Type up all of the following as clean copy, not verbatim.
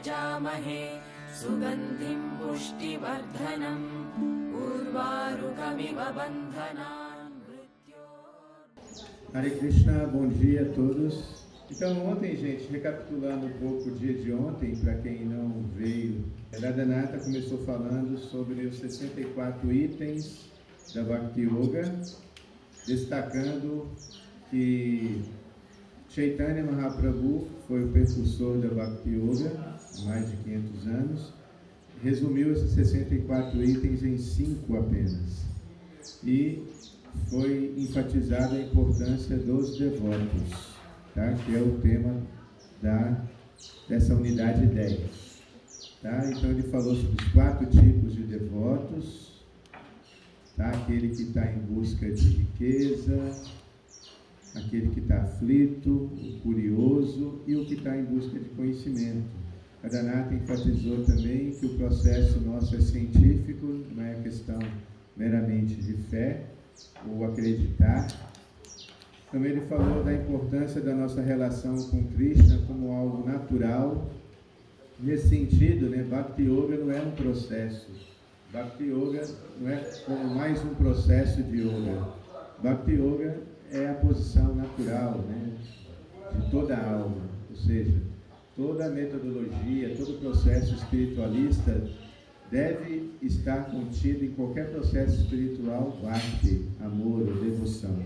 यजामहे सुगन्धिं पुष्टिवर्धनम् उर्वारुकमिव बन्धनान् Hare Krishna, bom dia a todos. Então ontem, gente, recapitulando um pouco o dia de ontem, para quem não veio, a Radhanatha começou falando sobre os 64 itens da Bhakti Yoga, destacando que Chaitanya Mahaprabhu foi o precursor da Bhakti Yoga há mais de 500 anos, resumiu esses 64 itens em 5 apenas. E foi enfatizada a importância dos devotos, tá? Que é o tema dessa unidade 10. Tá? Então ele falou sobre os 4 tipos de devotos, tá? Aquele que está em busca de riqueza, aquele que está aflito, o curioso e o que está em busca de conhecimento. A Radhanatha enfatizou também que o processo nosso é científico, não é questão meramente de fé ou acreditar. Também ele falou da importância da nossa relação com Krishna como algo natural. Nesse sentido, né, Bhakti Yoga não é um processo. Bhakti Yoga não é como mais um processo de yoga. Bhakti Yoga é a posição natural, né, de toda a alma. Ou seja, toda a metodologia, todo o processo espiritualista deve estar contido em qualquer processo espiritual, bhakti, amor ou devoção.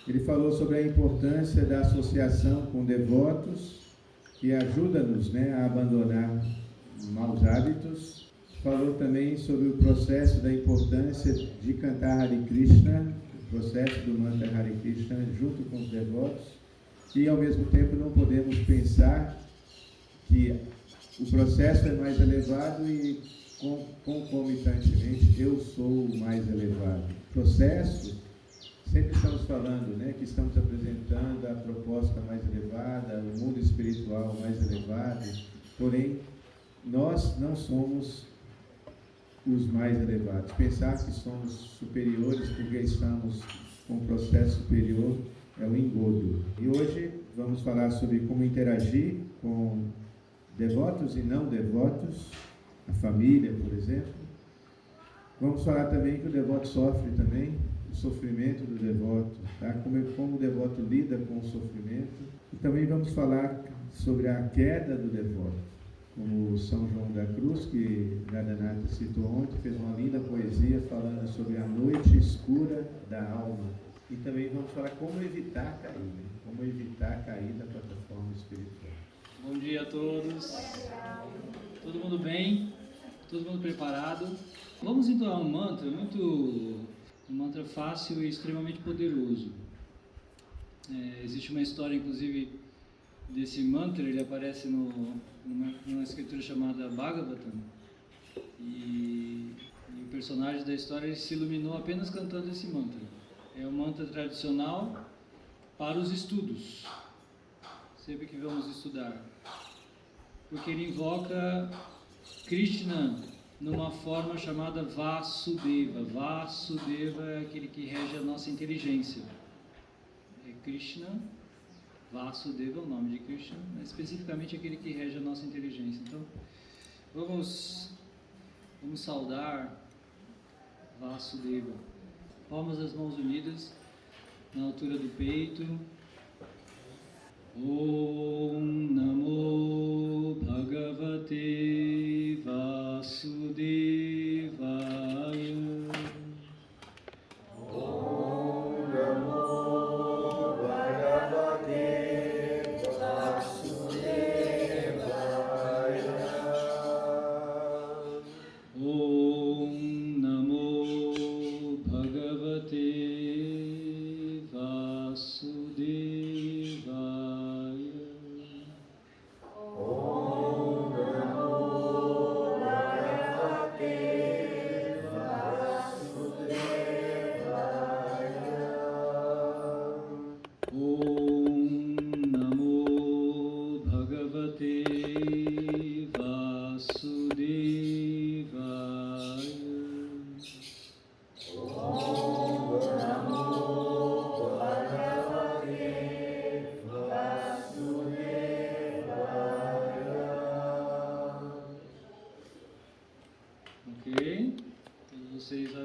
Ele falou sobre a importância da associação com devotos, que ajuda-nos, né, a abandonar maus hábitos. Falou também sobre o processo da importância de cantar Hare Krishna, o processo do mantra Hare Krishna junto com os devotos. E ao mesmo tempo não podemos pensar que o processo é mais elevado e concomitantemente eu sou o mais elevado. Processo, sempre estamos falando, né, que estamos apresentando a proposta mais elevada, o mundo espiritual mais elevado, porém nós não somos os mais elevados. Pensar que somos superiores porque estamos com um processo superior é um engodo. E hoje vamos falar sobre como interagir com devotos e não devotos, a família, por exemplo. Vamos falar também que o devoto sofre também, o sofrimento do devoto, tá? Como o devoto lida com o sofrimento. E também vamos falar sobre a queda do devoto, como São João da Cruz, que Radhanatha citou ontem, fez uma linda poesia falando sobre a noite escura da alma. E também vamos falar como evitar cair, né? Como evitar cair da plataforma espiritual. Bom dia a todos. Todo mundo bem? Todo mundo preparado? Vamos entoar um mantra fácil e extremamente poderoso. Existe uma história, inclusive, desse mantra. Ele aparece numa escritura chamada Bhagavatam. E o personagem da história ele se iluminou apenas cantando esse mantra. É um mantra tradicional para os estudos, sempre que vamos estudar, porque ele invoca Krishna numa forma chamada Vasudeva. Vasudeva é aquele que rege a nossa inteligência. É Krishna, Vasudeva é o nome de Krishna, mas especificamente aquele que rege a nossa inteligência. Então, vamos saudar Vasudeva. Palmas das mãos unidas na altura do peito. Om Namo Bhagavate Vasudevaya. Om Namo Bhagavate Vasudevaya. Om Namo Bhagavate Vasudevaya.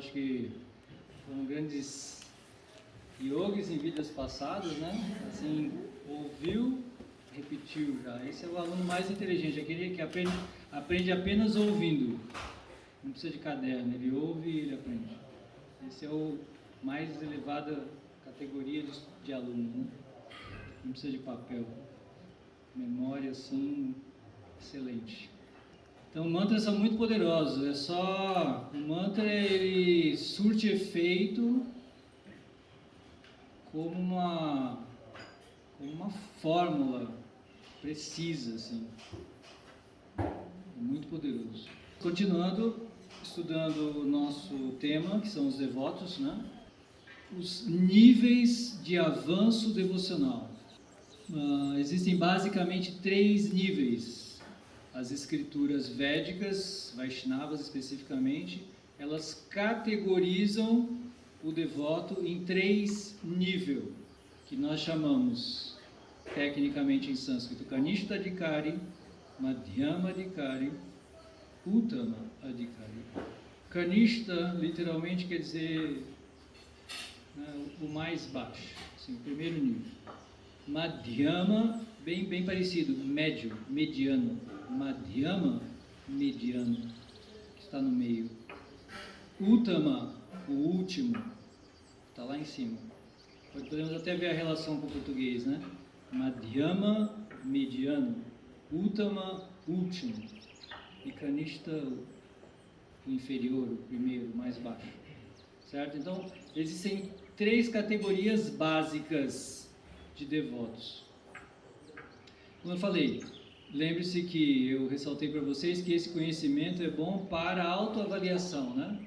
acho que foram grandes yogis em vidas passadas, né? Assim, ouviu, repetiu já. Esse é o aluno mais inteligente, aquele que aprende apenas ouvindo. Não precisa de caderno, ele ouve e ele aprende. Esse é o mais elevada categoria de aluno, né? Não precisa de papel. Memória, assim, excelente. Então, mantras são muito poderosos. O mantra, ele surte efeito como uma fórmula precisa, assim. Muito poderoso. Continuando, estudando o nosso tema, que são os devotos, né? Os níveis de avanço devocional. Existem basicamente 3 níveis. As escrituras védicas, Vaishnavas especificamente, elas categorizam o devoto em 3 níveis, que nós chamamos, tecnicamente em sânscrito, Kanishta Adhikari, Madhyama Adhikari, Uttama Adhikari. Kanishta literalmente quer dizer, né, o mais baixo, assim, o primeiro nível. Madhyama, bem parecido, médio, mediano. Madhyama, mediano, que está no meio. Uttama, o último, está lá em cima. Podemos até ver a relação com o português, né? Madhyama, mediano. Uttama, último. E Kanishta, o inferior, o primeiro, o mais baixo. Certo? Então, existem 3 categorias básicas de devotos. Como eu falei, lembre-se que eu ressaltei para vocês que esse conhecimento é bom para a autoavaliação, né?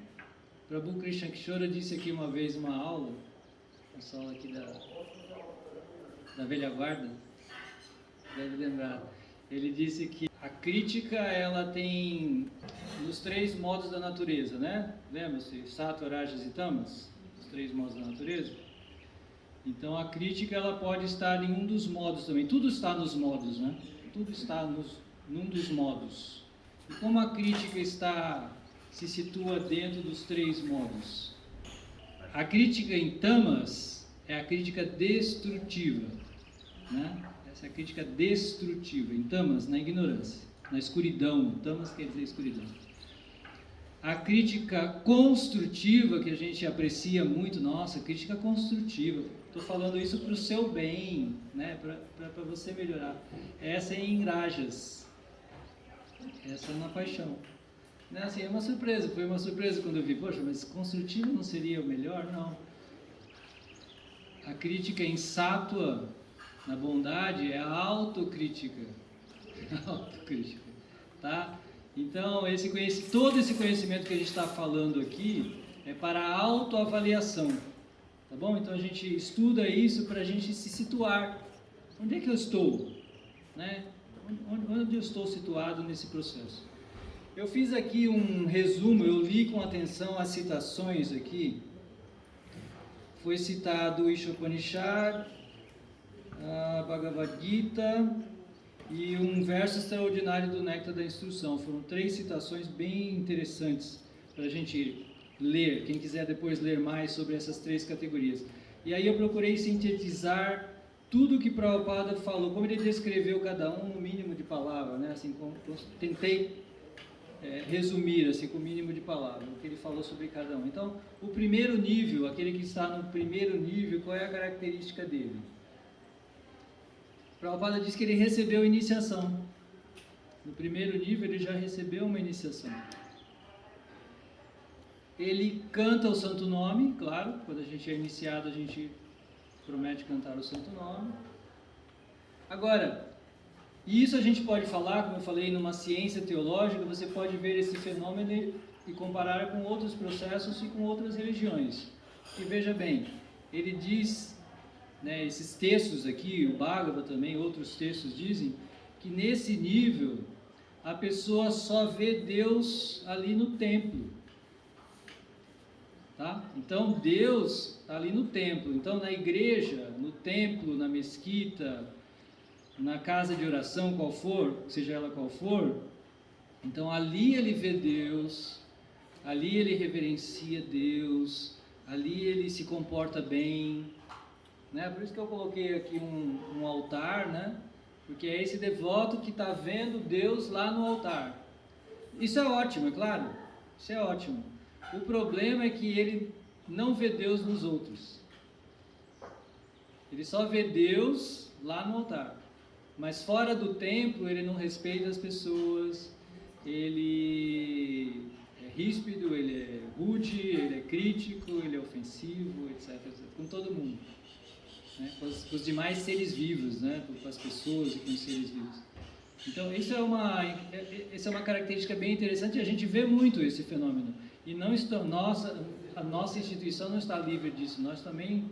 Prabhu Krishna Kishora disse aqui uma vez uma aula, pessoal aqui da velha guarda, deve lembrar. Ele disse que a crítica, ela tem nos 3 modos da natureza, né? Lembra-se? Sattva, Rajas e Tamas? Os 3 modos da natureza. Então a crítica, ela pode estar em um dos modos também. Tudo está nos modos, né? Tudo está num dos modos. E como a crítica se situa dentro dos 3 modos? A crítica em tamas é a crítica destrutiva, né? Essa é a crítica destrutiva. Em tamas, na ignorância, na escuridão. Tamas quer dizer escuridão. A crítica construtiva, que a gente aprecia muito, nossa, crítica construtiva. Estou falando isso para o seu bem, né? Para você melhorar. Essa é em rajas. Essa é uma paixão. Né? Assim, é uma surpresa. Foi uma surpresa quando eu vi, poxa, mas construtivo não seria o melhor? Não. A crítica em sattva, na bondade, é a autocrítica. Autocrítica. Tá? Então, todo esse conhecimento que a gente está falando aqui é para a autoavaliação. Tá bom? Então a gente estuda isso para a gente se situar. Onde é que eu estou? Né? Onde eu estou situado nesse processo? Eu fiz aqui um resumo, eu li com atenção as citações aqui. Foi citado Ishopanishad, a Bhagavad Gita e um verso extraordinário do Néctar da Instrução. Foram 3 citações bem interessantes para a gente ler, quem quiser depois ler mais sobre essas 3 categorias. E aí eu procurei sintetizar tudo que Prabhupada falou, como ele descreveu cada um no mínimo de palavras, né? Assim, tentei resumir assim, com o mínimo de palavras, o que ele falou sobre cada um. Então, o primeiro nível, aquele que está no primeiro nível, qual é a característica dele? Prabhupada diz que ele recebeu iniciação. No primeiro nível, ele já recebeu uma iniciação. Ele canta o santo nome, claro, quando a gente é iniciado, a gente promete cantar o santo nome. Agora, isso a gente pode falar, como eu falei, numa ciência teológica, você pode ver esse fenômeno e comparar com outros processos e com outras religiões. E veja bem, ele diz, né, esses textos aqui, o Bhagavad também, outros textos dizem, que nesse nível, a pessoa só vê Deus ali no templo. Tá? Então, Deus está ali no templo. Então, na igreja, no templo, na mesquita, na casa de oração, qual for, seja ela qual for, então ali ele vê Deus, ali ele reverencia Deus, ali ele se comporta bem, né? Por isso que eu coloquei aqui um altar, né? Porque é esse devoto que está vendo Deus lá no altar. Isso é ótimo, é claro, isso é ótimo. O problema é que ele não vê Deus nos outros. Ele só vê Deus lá no altar. Mas fora do templo ele não respeita as pessoas, ele é ríspido, ele é rude, ele é crítico, ele é ofensivo, etc. Com todo mundo, né? Com os demais seres vivos, né? Com as pessoas e com os seres vivos. Então essa é uma característica bem interessante, e a gente vê muito esse fenômeno. E a nossa instituição não está livre disso. Nós também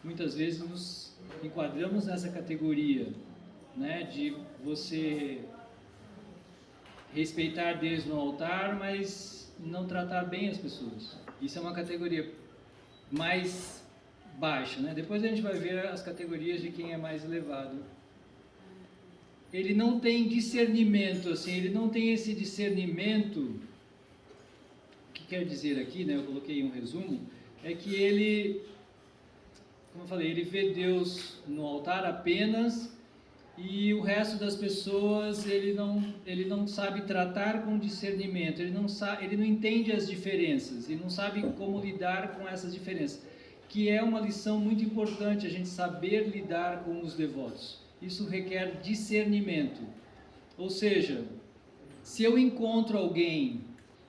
muitas vezes nos enquadramos nessa categoria, né, de você respeitar Deus no altar, mas não tratar bem as pessoas. Isso é uma categoria mais baixa, né? Depois a gente vai ver as categorias de quem é mais elevado. Ele não tem discernimento, assim, ele não tem esse discernimento. O que quer dizer aqui, né? Eu coloquei um resumo, é que ele, como eu falei, ele vê Deus no altar apenas, e o resto das pessoas ele não sabe tratar com discernimento, ele não entende as diferenças, ele não sabe como lidar com essas diferenças, que é uma lição muito importante, a gente saber lidar com os devotos. Isso requer discernimento. Ou seja, se eu encontro alguém,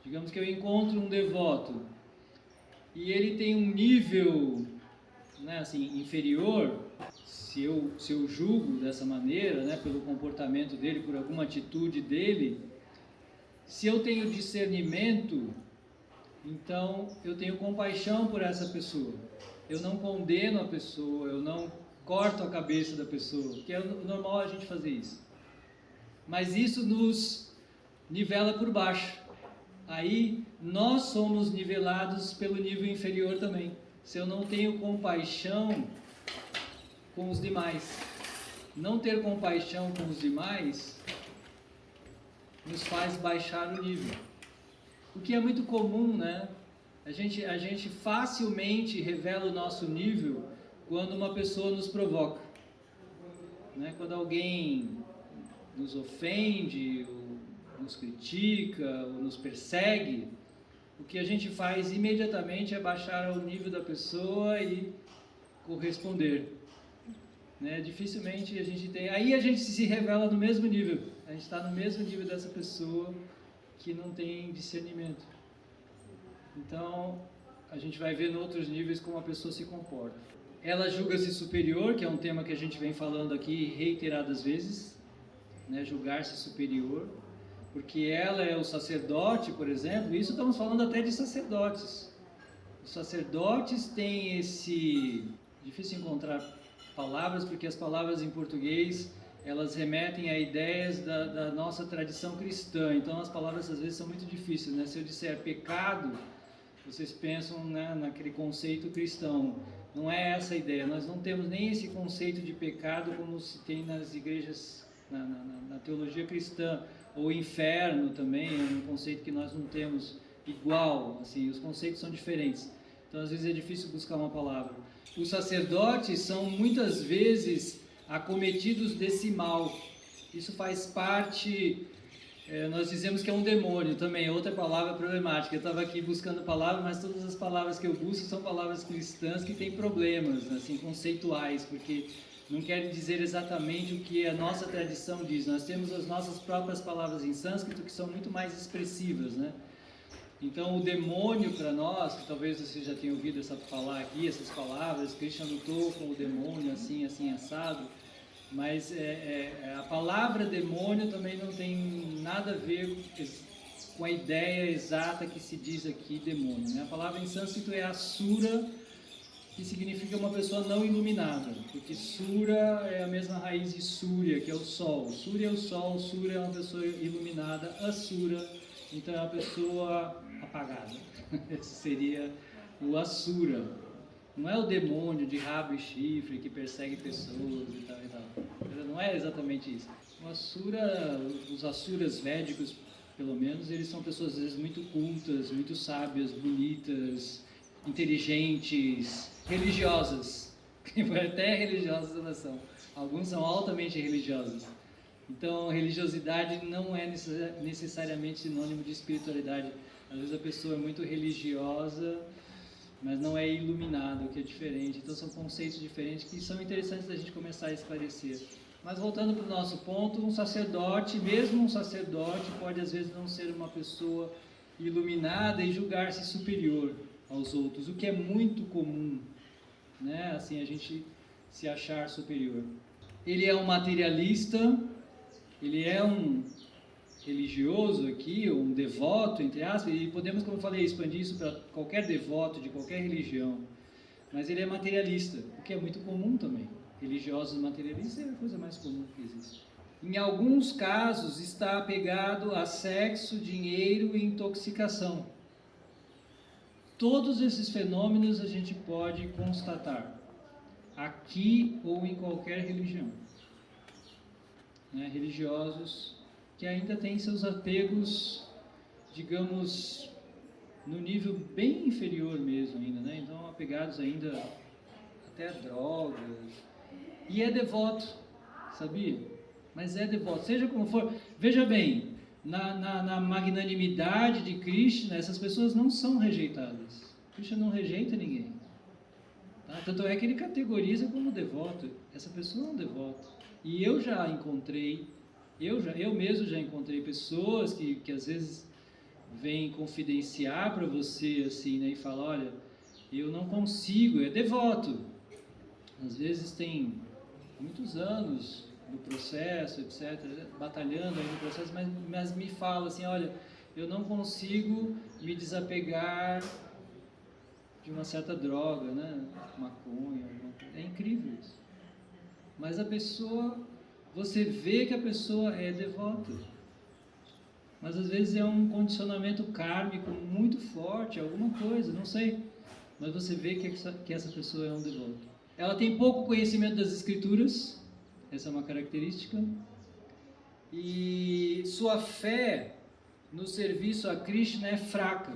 digamos que eu encontro um devoto, e ele tem um nível, né, assim, inferior, se eu julgo dessa maneira, né, pelo comportamento dele, por alguma atitude dele, se eu tenho discernimento, então eu tenho compaixão por essa pessoa. Eu não condeno a pessoa, eu não corto a cabeça da pessoa, que é normal a gente fazer isso. Mas isso nos nivela por baixo. Aí nós somos nivelados pelo nível inferior também. Se eu não tenho compaixão com os demais, não ter compaixão com os demais nos faz baixar o nível. O que é muito comum, né? A gente facilmente revela o nosso nível quando uma pessoa nos provoca, né? Quando alguém nos ofende, ou nos critica, ou nos persegue, o que a gente faz imediatamente é baixar o nível da pessoa e corresponder, né? Dificilmente a gente tem... Aí a gente se revela no mesmo nível, a gente está no mesmo nível dessa pessoa que não tem discernimento. Então a gente vai ver em outros níveis como a pessoa se comporta. Ela julga-se superior, que é um tema que a gente vem falando aqui reiteradas vezes, né? Julgar-se superior, porque ela é o sacerdote, por exemplo. Isso estamos falando até de sacerdotes. Os sacerdotes têm esse... Difícil encontrar palavras, porque as palavras em português elas remetem a ideias da nossa tradição cristã. Então as palavras às vezes são muito difíceis, né? Se eu disser pecado, vocês pensam, né, naquele conceito cristão. Não é essa a ideia. Nós não temos nem esse conceito de pecado como se tem nas igrejas, na teologia cristã. Ou inferno também é um conceito que nós não temos igual. Assim, os conceitos são diferentes. Então às vezes é difícil buscar uma palavra. Os sacerdotes são muitas vezes acometidos desse mal. Isso faz parte... nós dizemos que é um demônio também, é outra palavra problemática. Eu estava aqui buscando palavras, mas todas as palavras que eu busco são palavras cristãs que têm problemas, assim, conceituais, porque não querem dizer exatamente o que a nossa tradição diz. Nós temos as nossas próprias palavras em sânscrito que são muito mais expressivas, né? Então, o demônio para nós, que talvez você já tenha ouvido falar aqui, essas palavras, Krishna lutou com o demônio assim, assim, assado. Mas a palavra demônio também não tem nada a ver com a ideia exata que se diz aqui demônio, né? A palavra em sânscrito é asura, que significa uma pessoa não iluminada, porque sura é a mesma raiz de surya, que é o sol. Surya é o sol, sura é uma pessoa iluminada, asura, então é uma pessoa apagada. Esse seria o asura. Não é o demônio de rabo e chifre que persegue pessoas e tal e tal. Não é exatamente isso. O asura, os asuras védicos pelo menos, eles são pessoas às vezes muito cultas, muito sábias, bonitas, inteligentes, religiosas. Até religiosas elas são. Alguns são altamente religiosos. Então, religiosidade não é necessariamente sinônimo de espiritualidade. Às vezes a pessoa é muito religiosa, mas não é iluminada, o que é diferente. Então, são conceitos diferentes que são interessantes da gente começar a esclarecer. Mas voltando para o nosso ponto, um sacerdote, mesmo um sacerdote, pode às vezes não ser uma pessoa iluminada e julgar-se superior aos outros, o que é muito comum, né? Assim, a gente se achar superior. Ele é um materialista, ele é um religioso aqui, ou um devoto, entre aspas, e podemos, como eu falei, expandir isso para qualquer devoto de qualquer religião, mas ele é materialista, o que é muito comum também. Religiosos materialistas é a coisa mais comum que existe. Em alguns casos está apegado a sexo, dinheiro e intoxicação. Todos esses fenômenos a gente pode constatar, aqui ou em qualquer religião. Né? Religiosos que ainda têm seus apegos, digamos, no nível bem inferior mesmo ainda, né? Então apegados ainda até a drogas. E é devoto, sabia? Mas é devoto, seja como for. Veja bem, na magnanimidade de Krishna, essas pessoas não são rejeitadas. Krishna não rejeita ninguém. Tá? Tanto é que ele categoriza como devoto. Essa pessoa é um devoto. E eu já encontrei, eu mesmo já encontrei pessoas que às vezes vêm confidenciar para você assim, né, e falam, olha, eu não consigo, é devoto. Às vezes tem muitos anos no processo, etc., batalhando aí no processo, mas me fala assim, olha, eu não consigo me desapegar de uma certa droga, né, maconha, é incrível isso. Mas a pessoa, você vê que a pessoa é devota, mas às vezes é um condicionamento kármico muito forte, alguma coisa, não sei, mas você vê que essa pessoa é um devoto. Ela tem pouco conhecimento das escrituras, essa é uma característica, e sua fé no serviço a Krishna é fraca,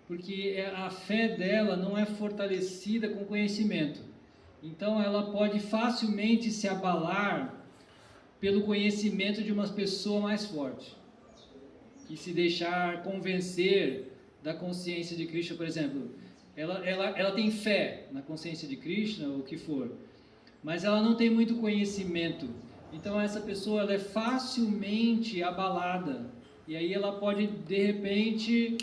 porque a fé dela não é fortalecida com conhecimento. Então ela pode facilmente se abalar pelo conhecimento de uma pessoa mais forte e se deixar convencer da consciência de Krishna, por exemplo. Ela tem fé na consciência de Krishna, ou o que for, mas ela não tem muito conhecimento. Então essa pessoa ela é facilmente abalada e aí ela pode de repente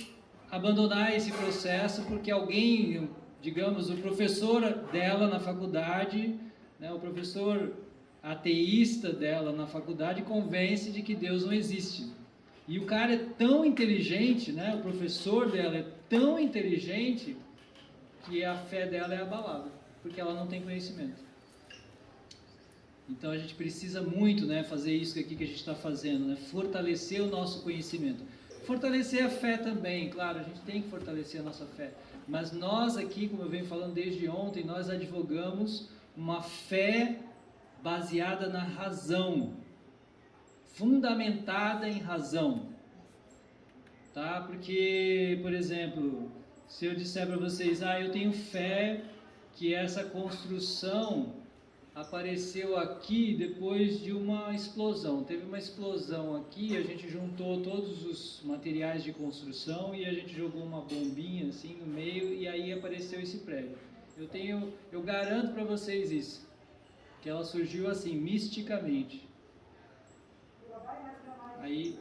abandonar esse processo porque alguém, digamos, o professor dela na faculdade, né, o professor ateísta dela na faculdade convence de que Deus não existe. E o cara é tão inteligente, né, o professor dela é tão inteligente que a fé dela é abalada, porque ela não tem conhecimento. Então a gente precisa muito, né, fazer isso aqui que a gente está fazendo, né, fortalecer o nosso conhecimento. Fortalecer a fé também, claro, a gente tem que fortalecer a nossa fé. Mas nós aqui, como eu venho falando desde ontem, nós advogamos uma fé baseada na razão, fundamentada em razão. Tá? Porque, por exemplo, se eu disser para vocês, eu tenho fé que essa construção apareceu aqui depois de uma explosão. Teve uma explosão aqui, a gente juntou todos os materiais de construção e a gente jogou uma bombinha assim no meio e aí apareceu esse prédio. Eu garanto para vocês isso, que ela surgiu assim, misticamente. Aí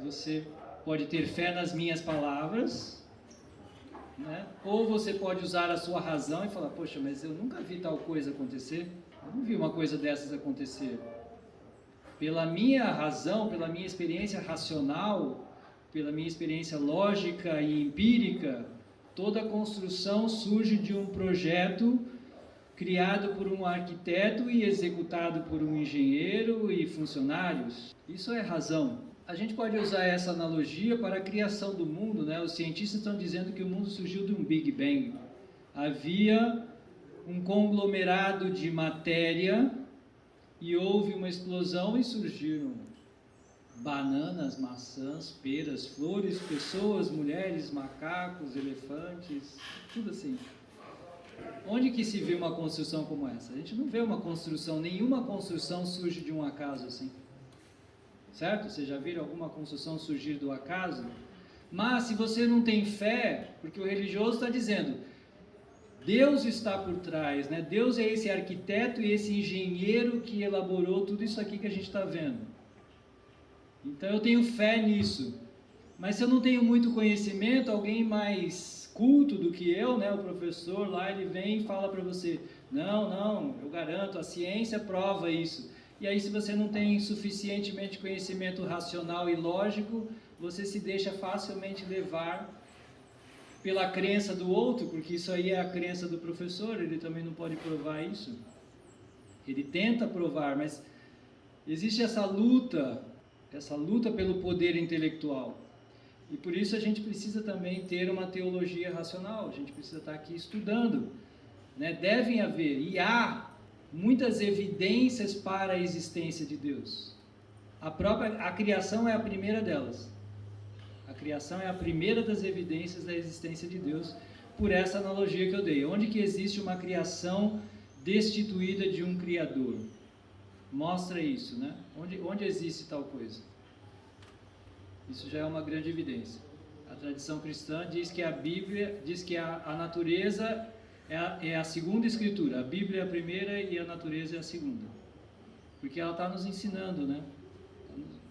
você pode ter fé nas minhas palavras, né? Ou você pode usar a sua razão e falar, poxa, mas eu nunca vi tal coisa acontecer, eu não vi uma coisa dessas acontecer. Pela minha razão, pela minha experiência racional, pela minha experiência lógica e empírica, toda a construção surge de um projeto criado por um arquiteto e executado por um engenheiro e funcionários. Isso é razão. A gente pode usar essa analogia para a criação do mundo, né? Os cientistas estão dizendo que o mundo surgiu de um Big Bang. Havia um conglomerado de matéria e houve uma explosão e surgiram bananas, maçãs, peras, flores, pessoas, mulheres, macacos, elefantes, tudo assim. Onde que se vê uma construção como essa? A gente não vê uma construção, nenhuma construção surge de um acaso assim. Certo? Vocês já viram alguma construção surgir do acaso? Mas se você não tem fé, porque o religioso está dizendo, Deus está por trás, né? Deus é esse arquiteto e esse engenheiro que elaborou tudo isso aqui que a gente está vendo. Então eu tenho fé nisso. Mas se eu não tenho muito conhecimento, alguém mais culto do que eu, né? O professor lá, ele vem e fala para você, não, eu garanto, a ciência prova isso. E aí, se você não tem suficientemente conhecimento racional e lógico, você se deixa facilmente levar pela crença do outro, porque isso aí é a crença do professor, ele também não pode provar isso. Ele tenta provar, mas existe essa luta pelo poder intelectual. E por isso a gente precisa também ter uma teologia racional, a gente precisa estar aqui estudando, né? Devem haver, e há muitas evidências para a existência de Deus. A criação é a primeira delas. A criação é a primeira das evidências da existência de Deus, por essa analogia que eu dei. Onde que existe uma criação destituída de um Criador? Mostra isso, né? Onde existe tal coisa? Isso já é uma grande evidência. A tradição cristã diz que a Bíblia, diz que a natureza é a segunda escritura. A Bíblia é a primeira e a natureza é a segunda. Porque ela está nos ensinando, né? Está nos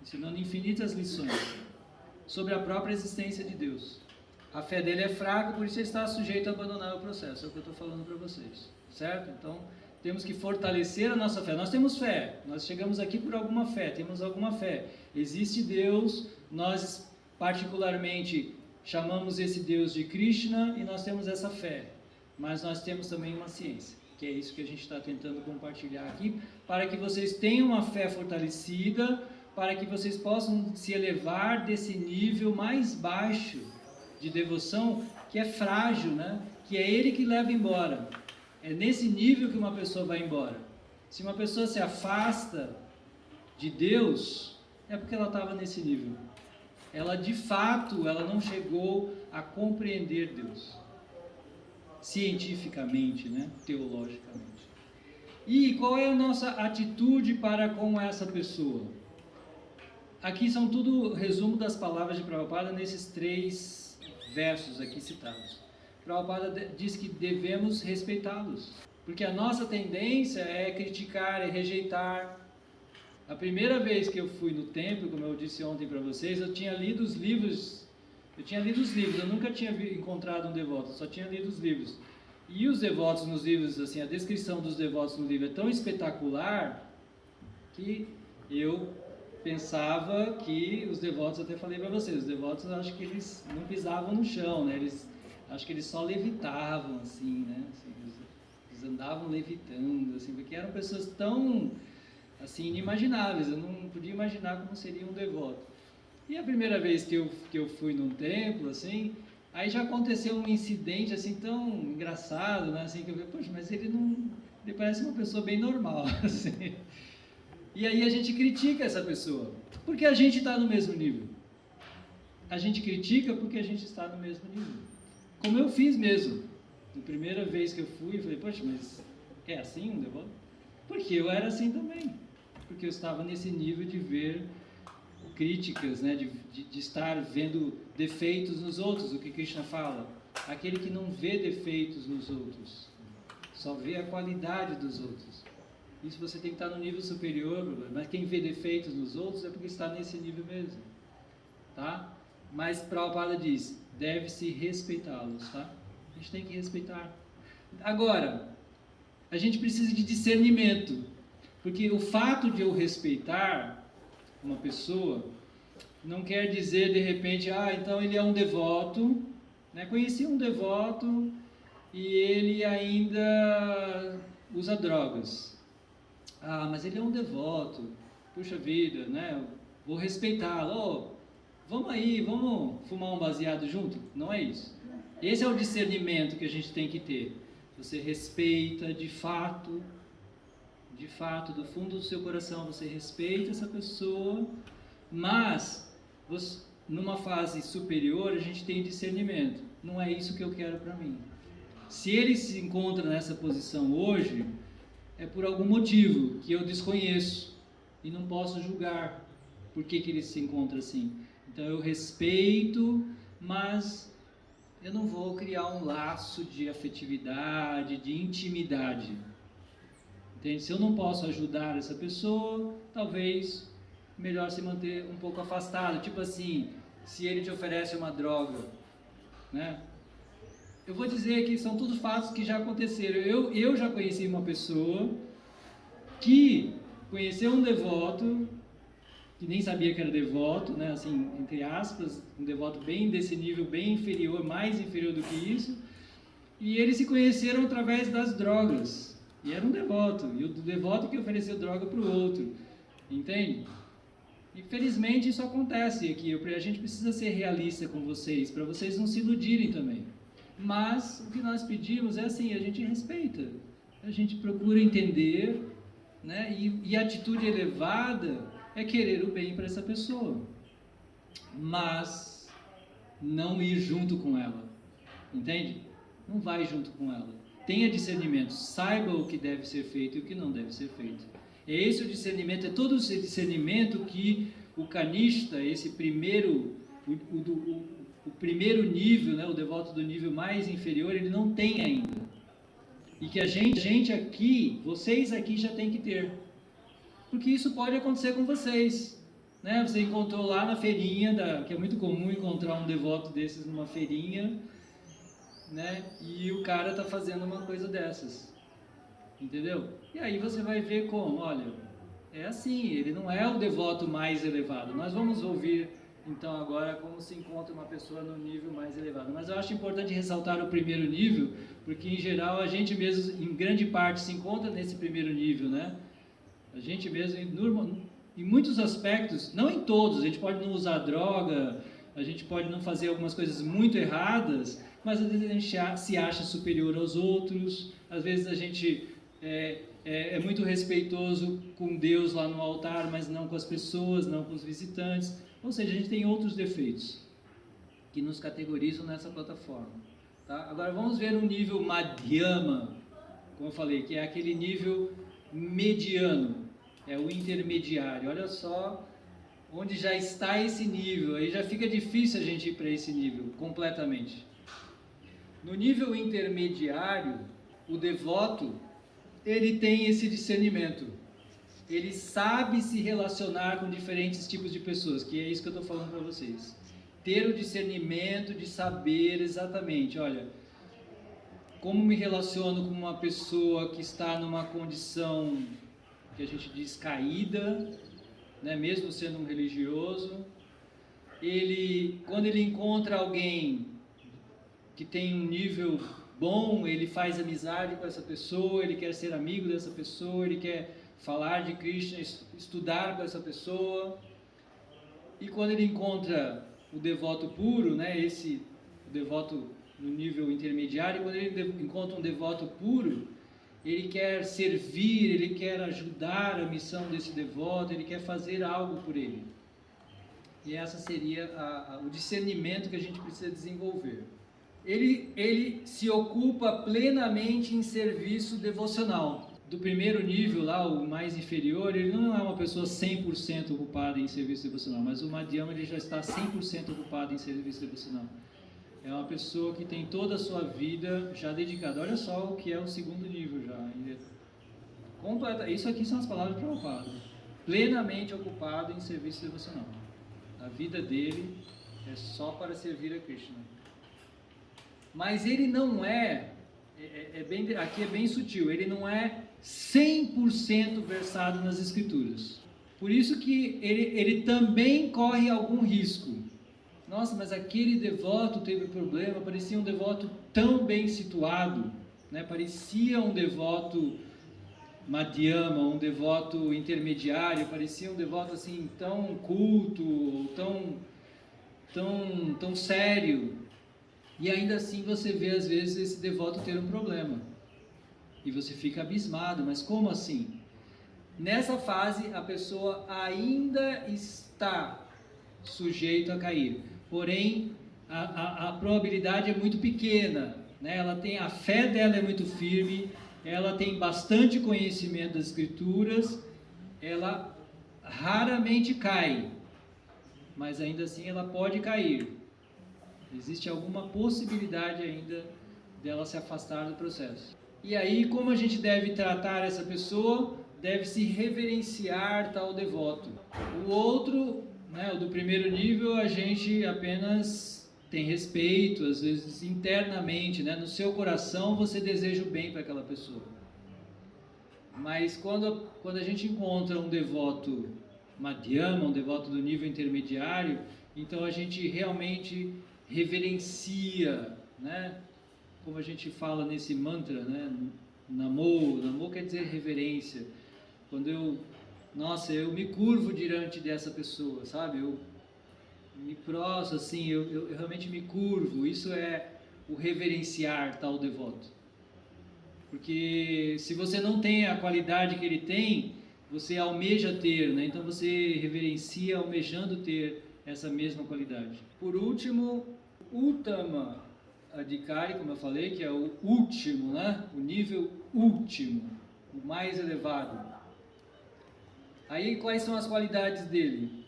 ensinando infinitas lições sobre a própria existência de Deus. A fé dele é fraca, por isso ele está sujeito a abandonar o processo. É o que eu estou falando para vocês, certo? Então, temos que fortalecer a nossa fé. Nós temos fé, nós chegamos aqui por alguma fé, temos alguma fé. Existe Deus, nós particularmente chamamos esse Deus de Krishna e nós temos essa fé. Mas nós temos também uma ciência, que é isso que a gente está tentando compartilhar aqui, para que vocês tenham uma fé fortalecida, para que vocês possam se elevar desse nível mais baixo de devoção, que é frágil, né? Que é ele que leva embora. É nesse nível que uma pessoa vai embora. Se uma pessoa se afasta de Deus, é porque ela estava nesse nível. Ela, de fato, ela não chegou a compreender Deus. Cientificamente, né? Teologicamente. E qual é a nossa atitude para com essa pessoa? Aqui são tudo resumo das palavras de Prabhupada nesses 3 versos aqui citados. Prabhupada diz que devemos respeitá-los, porque a nossa tendência é criticar, é rejeitar. A primeira vez que eu fui no templo, como eu disse ontem para vocês, eu tinha lido os livros, eu nunca tinha encontrado um devoto, só tinha lido os livros. E os devotos nos livros, assim, a descrição dos devotos no livro é tão espetacular que eu pensava que os devotos, até falei para vocês, os devotos, eu acho que eles não pisavam no chão, né? Acho que eles só levitavam, assim, né? Assim, eles andavam levitando, assim, porque eram pessoas tão, assim, inimagináveis. Eu não podia imaginar como seria um devoto. E a primeira vez que eu fui num templo, assim, aí já aconteceu um incidente, assim, tão engraçado, né? Assim, que eu falei, poxa, mas ele parece uma pessoa bem normal, assim. E aí a gente critica essa pessoa, porque a gente está no mesmo nível. A gente critica porque a gente está no mesmo nível. Como eu fiz mesmo. Na primeira vez que eu fui, eu falei, poxa, mas é assim um devoto? Porque eu era assim também. Porque eu estava nesse nível de ver críticas, né? de estar vendo defeitos nos outros, o que Krishna fala. Aquele que não vê defeitos nos outros, só vê a qualidade dos outros. Isso você tem que estar no nível superior, mas quem vê defeitos nos outros é porque está nesse nível mesmo, tá? Mas Prabhupada diz, deve-se respeitá-los, tá? A gente tem que respeitar. Agora, a gente precisa de discernimento, porque o fato de eu respeitar uma pessoa não quer dizer, de repente, então ele é um devoto, né? Conheci um devoto e ele ainda usa drogas. Mas ele é um devoto, puxa vida, né? Vou respeitá-lo. Vamos fumar um baseado junto? Não é isso. Esse é o discernimento que a gente tem que ter. Você respeita de fato, do fundo do seu coração, você respeita essa pessoa, Mas, numa fase superior, a gente tem discernimento. Não é isso que eu quero para mim. Se ele se encontra nessa posição hoje, é por algum motivo que eu desconheço e não posso julgar por que ele se encontra assim. Então eu respeito, mas eu não vou criar um laço de afetividade, de intimidade. Entende? Se eu não posso ajudar essa pessoa, talvez melhor se manter um pouco afastado. Tipo assim, se ele te oferece uma droga, né? Eu vou dizer que são todos fatos que já aconteceram. Eu já conheci uma pessoa que conheceu um devoto, que nem sabia que era devoto, né? Assim, entre aspas, um devoto bem desse nível, bem inferior, mais inferior do que isso, e eles se conheceram através das drogas. E era um devoto, e o devoto que ofereceu droga para o outro, entende? Infelizmente isso acontece aqui. A gente precisa ser realista com vocês, para vocês não se iludirem também. Mas o que nós pedimos é assim, a gente respeita, a gente procura entender, né? E a atitude elevada é querer o bem para essa pessoa, mas não ir junto com ela, entende? Não vai junto com ela. Tenha discernimento, saiba o que deve ser feito e o que não deve ser feito. É esse o discernimento, é todo esse discernimento que o canista, esse primeiro, o primeiro nível, né, o devoto do nível mais inferior, ele não tem ainda. E que a gente aqui, vocês aqui já tem que ter. Porque isso pode acontecer com vocês. Né? Você encontrou lá na feirinha, que é muito comum encontrar um devoto desses numa feirinha, né? E o cara está fazendo uma coisa dessas. Entendeu? E aí você vai ver como, olha, é assim, ele não é o devoto mais elevado. Nós vamos ouvir então agora como se encontra uma pessoa no nível mais elevado. Mas eu acho importante ressaltar o primeiro nível, porque em geral a gente mesmo, em grande parte, se encontra nesse primeiro nível, né? A gente mesmo, em muitos aspectos, não em todos, a gente pode não usar droga, a gente pode não fazer algumas coisas muito erradas, mas às vezes a gente se acha superior aos outros, às vezes a gente é muito respeitoso com Deus lá no altar, mas não com as pessoas, não com os visitantes. Ou seja, a gente tem outros defeitos que nos categorizam nessa plataforma. Tá? Agora vamos ver o nível Madhyama, como eu falei, que é aquele nível mediano, é o intermediário. Olha só onde já está esse nível, aí já fica difícil a gente ir para esse nível completamente. No nível intermediário, o devoto, ele tem esse discernimento. Ele sabe se relacionar com diferentes tipos de pessoas, que é isso que eu estou falando para vocês. Ter o discernimento de saber exatamente, olha, como me relaciono com uma pessoa que está numa condição que a gente diz caída, né, mesmo sendo um religioso. Quando ele encontra alguém que tem um nível bom, ele faz amizade com essa pessoa, ele quer ser amigo dessa pessoa, ele quer falar de Krishna, estudar com essa pessoa. E quando ele encontra o devoto puro, né, o devoto no nível intermediário, quando ele encontra um devoto puro, ele quer servir, ele quer ajudar a missão desse devoto, ele quer fazer algo por ele. E essa seria o discernimento que a gente precisa desenvolver. Ele se ocupa plenamente em serviço devocional. Do primeiro nível lá, o mais inferior, ele não é uma pessoa 100% ocupada em serviço devocional, mas o Madhyama ele já está 100% ocupado em serviço devocional. É uma pessoa que tem toda a sua vida já dedicada. Olha só o que é o segundo nível já. Isso aqui são as palavras de Prabhupada. Plenamente ocupado em serviço devocional. A vida dele é só para servir a Krishna. Mas ele não aqui é bem sutil, ele não é 100% versado nas escrituras. Por isso que ele também corre algum risco. Nossa, mas aquele devoto teve problema, parecia um devoto tão bem situado, né? Parecia um devoto Madhyama, um devoto intermediário, parecia um devoto assim tão culto, tão sério. E ainda assim você vê às vezes esse devoto ter um problema. E você fica abismado, mas como assim? Nessa fase a pessoa ainda está sujeito a cair. Porém, a probabilidade é muito pequena, né? A fé dela é muito firme, ela tem bastante conhecimento das Escrituras, ela raramente cai, mas ainda assim ela pode cair. Existe alguma possibilidade ainda dela se afastar do processo. E aí, como a gente deve tratar essa pessoa? Deve-se reverenciar tal devoto. O outro, né, o do primeiro nível, a gente apenas tem respeito, às vezes internamente, né, no seu coração você deseja o bem para aquela pessoa. Mas quando a gente encontra um devoto madhyama, um devoto do nível intermediário, então a gente realmente reverencia, né? Como a gente fala nesse mantra, né? Namo quer dizer reverência. Quando eu me curvo diante dessa pessoa, sabe? Eu me prostro assim, eu realmente me curvo. Isso é o reverenciar tal devoto. Porque se você não tem a qualidade que ele tem, você almeja ter, né? Então você reverencia almejando ter essa mesma qualidade. Por último, Uttama Adhikari, como eu falei, que é o último, né? O nível último, o mais elevado. Aí quais são as qualidades dele?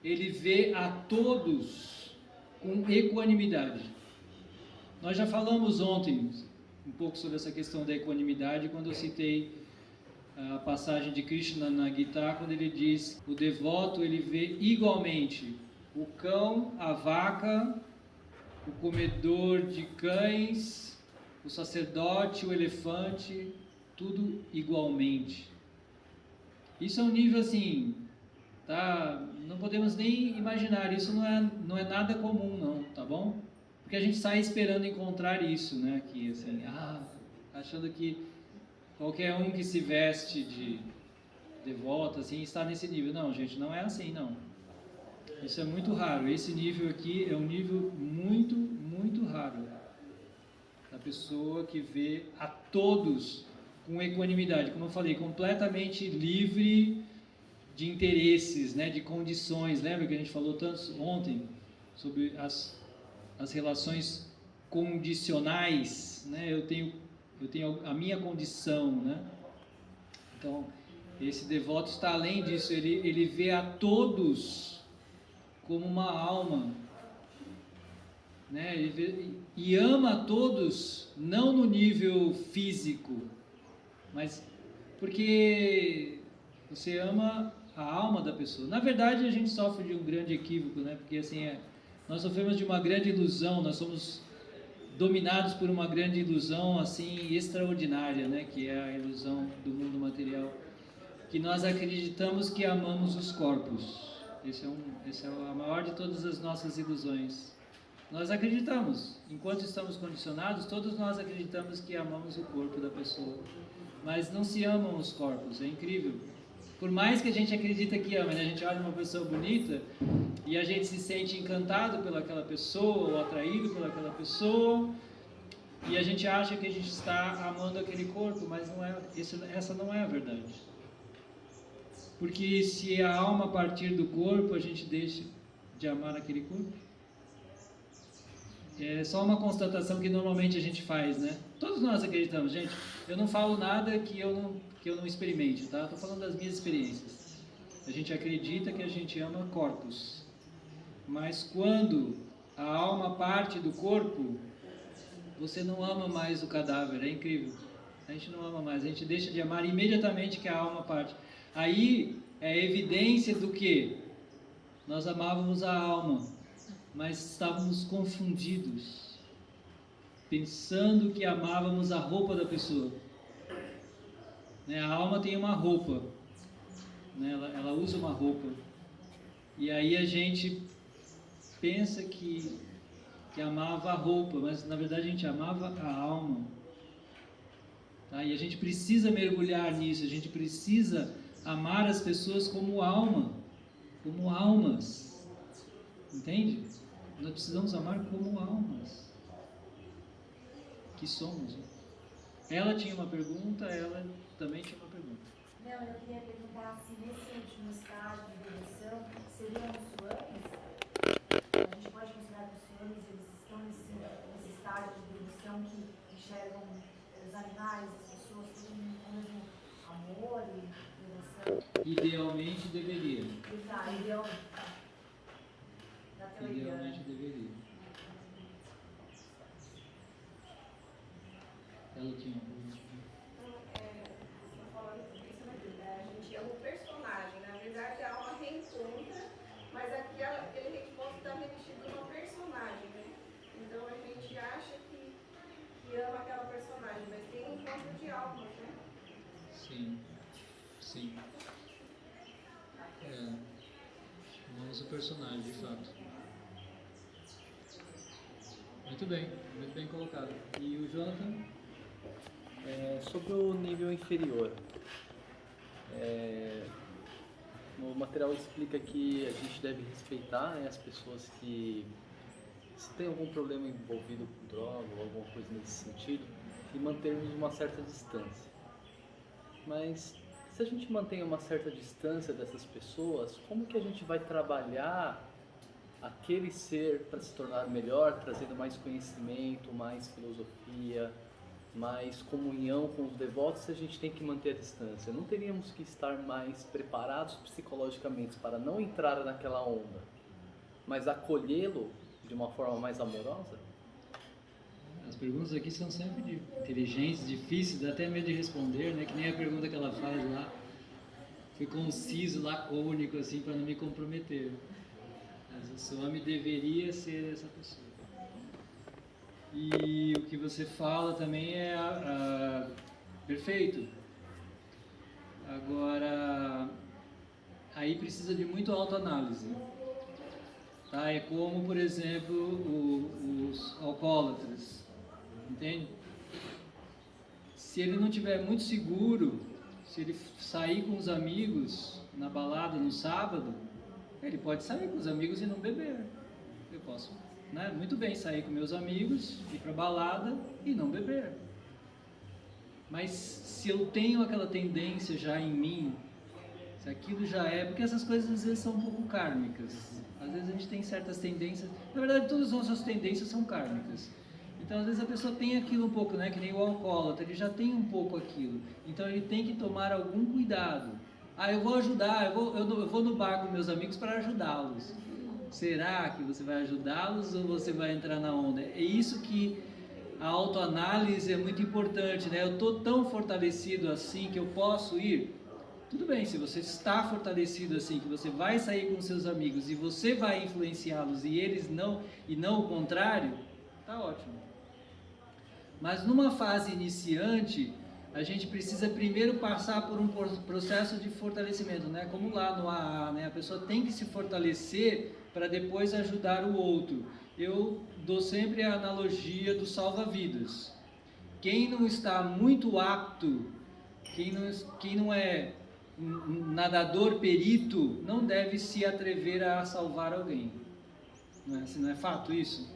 Ele vê a todos com equanimidade. Nós já falamos ontem um pouco sobre essa questão da equanimidade, quando eu citei a passagem de Krishna na Gita, quando ele diz: o devoto ele vê igualmente o cão, a vaca, o comedor de cães, o sacerdote, o elefante, tudo igualmente. Isso é um nível assim, tá? Não podemos nem imaginar, isso não é nada comum não, tá bom? Porque a gente sai esperando encontrar isso, né? Aqui, assim, achando que qualquer um que se veste de devoto, assim, está nesse nível. Não, gente, não é assim, não. Isso é muito raro. Esse nível aqui é um nível muito, muito raro. Da pessoa que vê a todos com equanimidade. Como eu falei, completamente livre de interesses, né, de condições. Lembra que a gente falou tanto ontem sobre as relações condicionais, né? Eu tenho a minha condição, né? Então, esse devoto está além disso, ele vê a todos como uma alma, né? E ama a todos, não no nível físico, mas porque você ama a alma da pessoa. Na verdade, a gente sofre de um grande equívoco, né? Porque assim, nós sofremos de uma grande ilusão, nós somos dominados por uma grande ilusão assim extraordinária, né? Que é a ilusão do mundo material, que nós acreditamos que amamos os corpos. Essa é a maior de todas as nossas ilusões. Nós acreditamos, enquanto estamos condicionados, todos nós acreditamos que amamos o corpo da pessoa, mas não se amam os corpos, é incrível. Por mais que a gente acredita que ama, né? A gente olha uma pessoa bonita e a gente se sente encantado pelaquela pessoa ou atraído pelaquela pessoa e a gente acha que a gente está amando aquele corpo, mas não é, essa não é a verdade. Porque se a alma partir do corpo, a gente deixa de amar aquele corpo. É só uma constatação que normalmente a gente faz, né? Todos nós acreditamos, gente. Eu não falo nada que eu não experimente, tá? Estou falando das minhas experiências. A gente acredita que a gente ama corpos. Mas quando a alma parte do corpo, você não ama mais o cadáver. É incrível. A gente não ama mais. A gente deixa de amar imediatamente que a alma parte. Aí é evidência do que? Nós amávamos a alma, mas estávamos confundidos, pensando que amávamos a roupa da pessoa. Né? A alma tem uma roupa, né? Ela usa uma roupa, e aí a gente pensa que amava a roupa, mas na verdade a gente amava a alma. Tá? E a gente precisa mergulhar nisso, a gente precisa amar as pessoas como alma, como almas, entende? Nós precisamos amar como almas que somos. Ela tinha uma pergunta, ela também tinha uma pergunta. Não, eu queria perguntar se nesse último estágio de evolução, seriam os swamis? A gente pode considerar que os swamis eles estão nesse estágio de evolução que enxergam os animais, as pessoas, tudo com o mesmo amor e devoção? Idealmente deveria. Tá, idealmente. Da teoria. Idealmente deveria. Ela tinha uma pergunta. Você está falando tudo isso, né? A gente ama o personagem. Na verdade, a alma reencontra, mas aquele reencontro está revestido numa personagem, né? Então a gente acha que ama aquela personagem, mas tem um encontro de almas, né? Sim, sim. Amamos o personagem, de fato. Muito bem colocado. E o Jonathan? Sobre o nível inferior, o material explica que a gente deve respeitar, né, as pessoas que, se tem algum problema envolvido com droga ou alguma coisa nesse sentido, e mantermos uma certa distância. Mas se a gente mantém uma certa distância dessas pessoas, como que a gente vai trabalhar aquele ser para se tornar melhor, trazendo mais conhecimento, mais filosofia, mais comunhão com os devotos, se a gente tem que manter a distância? Não teríamos que estar mais preparados psicologicamente para não entrar naquela onda, mas acolhê-lo de uma forma mais amorosa? As perguntas aqui são sempre inteligentes, difíceis, dá até medo de responder, né? Que nem a pergunta que ela faz lá. Foi conciso, lacônico, assim, para não me comprometer. Mas o Swami deveria ser essa pessoa. E o que você fala também é perfeito. Agora, aí precisa de muito autoanálise. Tá? É como, por exemplo, os alcoólatras. Entende? Se ele não estiver muito seguro, se ele sair com os amigos na balada no sábado, ele pode sair com os amigos e não beber. Eu posso, né, muito bem sair com meus amigos, ir para balada e não beber. Mas se eu tenho aquela tendência já em mim, se aquilo já é... Porque essas coisas às vezes são um pouco kármicas. Às vezes a gente tem certas tendências... Na verdade, todas as nossas tendências são kármicas. Então, às vezes a pessoa tem aquilo um pouco, né? Que nem o alcoólatra, ele já tem um pouco aquilo. Então, ele tem que tomar algum cuidado. Eu vou ajudar, eu vou no bar com meus amigos para ajudá-los. Será que você vai ajudá-los ou você vai entrar na onda? É isso que a autoanálise é muito importante, né? Eu estou tão fortalecido assim que eu posso ir? Tudo bem, se você está fortalecido assim, que você vai sair com seus amigos e você vai influenciá-los e eles não, e não o contrário, tá ótimo. Mas numa fase iniciante, a gente precisa primeiro passar por um processo de fortalecimento, né? Como lá no AA, né? A pessoa tem que se fortalecer para depois ajudar o outro. Eu dou sempre a analogia do salva-vidas. Quem não está muito apto, quem não é um nadador perito, não deve se atrever a salvar alguém. Não é fato isso?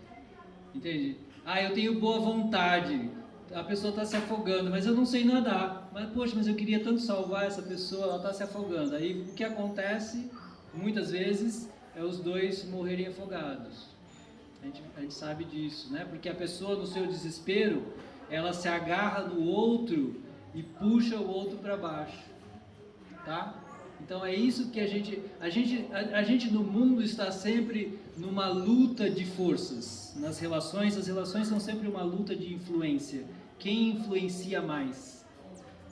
Entende? Eu tenho boa vontade, a pessoa está se afogando, mas eu não sei nadar. Mas eu queria tanto salvar essa pessoa, ela está se afogando. Aí o que acontece, muitas vezes, é os dois morrerem afogados. A gente sabe disso, né? Porque a pessoa, no seu desespero, ela se agarra no outro e puxa o outro para baixo, tá? Então é isso que a gente no mundo está sempre numa luta de forças. Nas relações, as relações são sempre uma luta de influência. Quem influencia mais?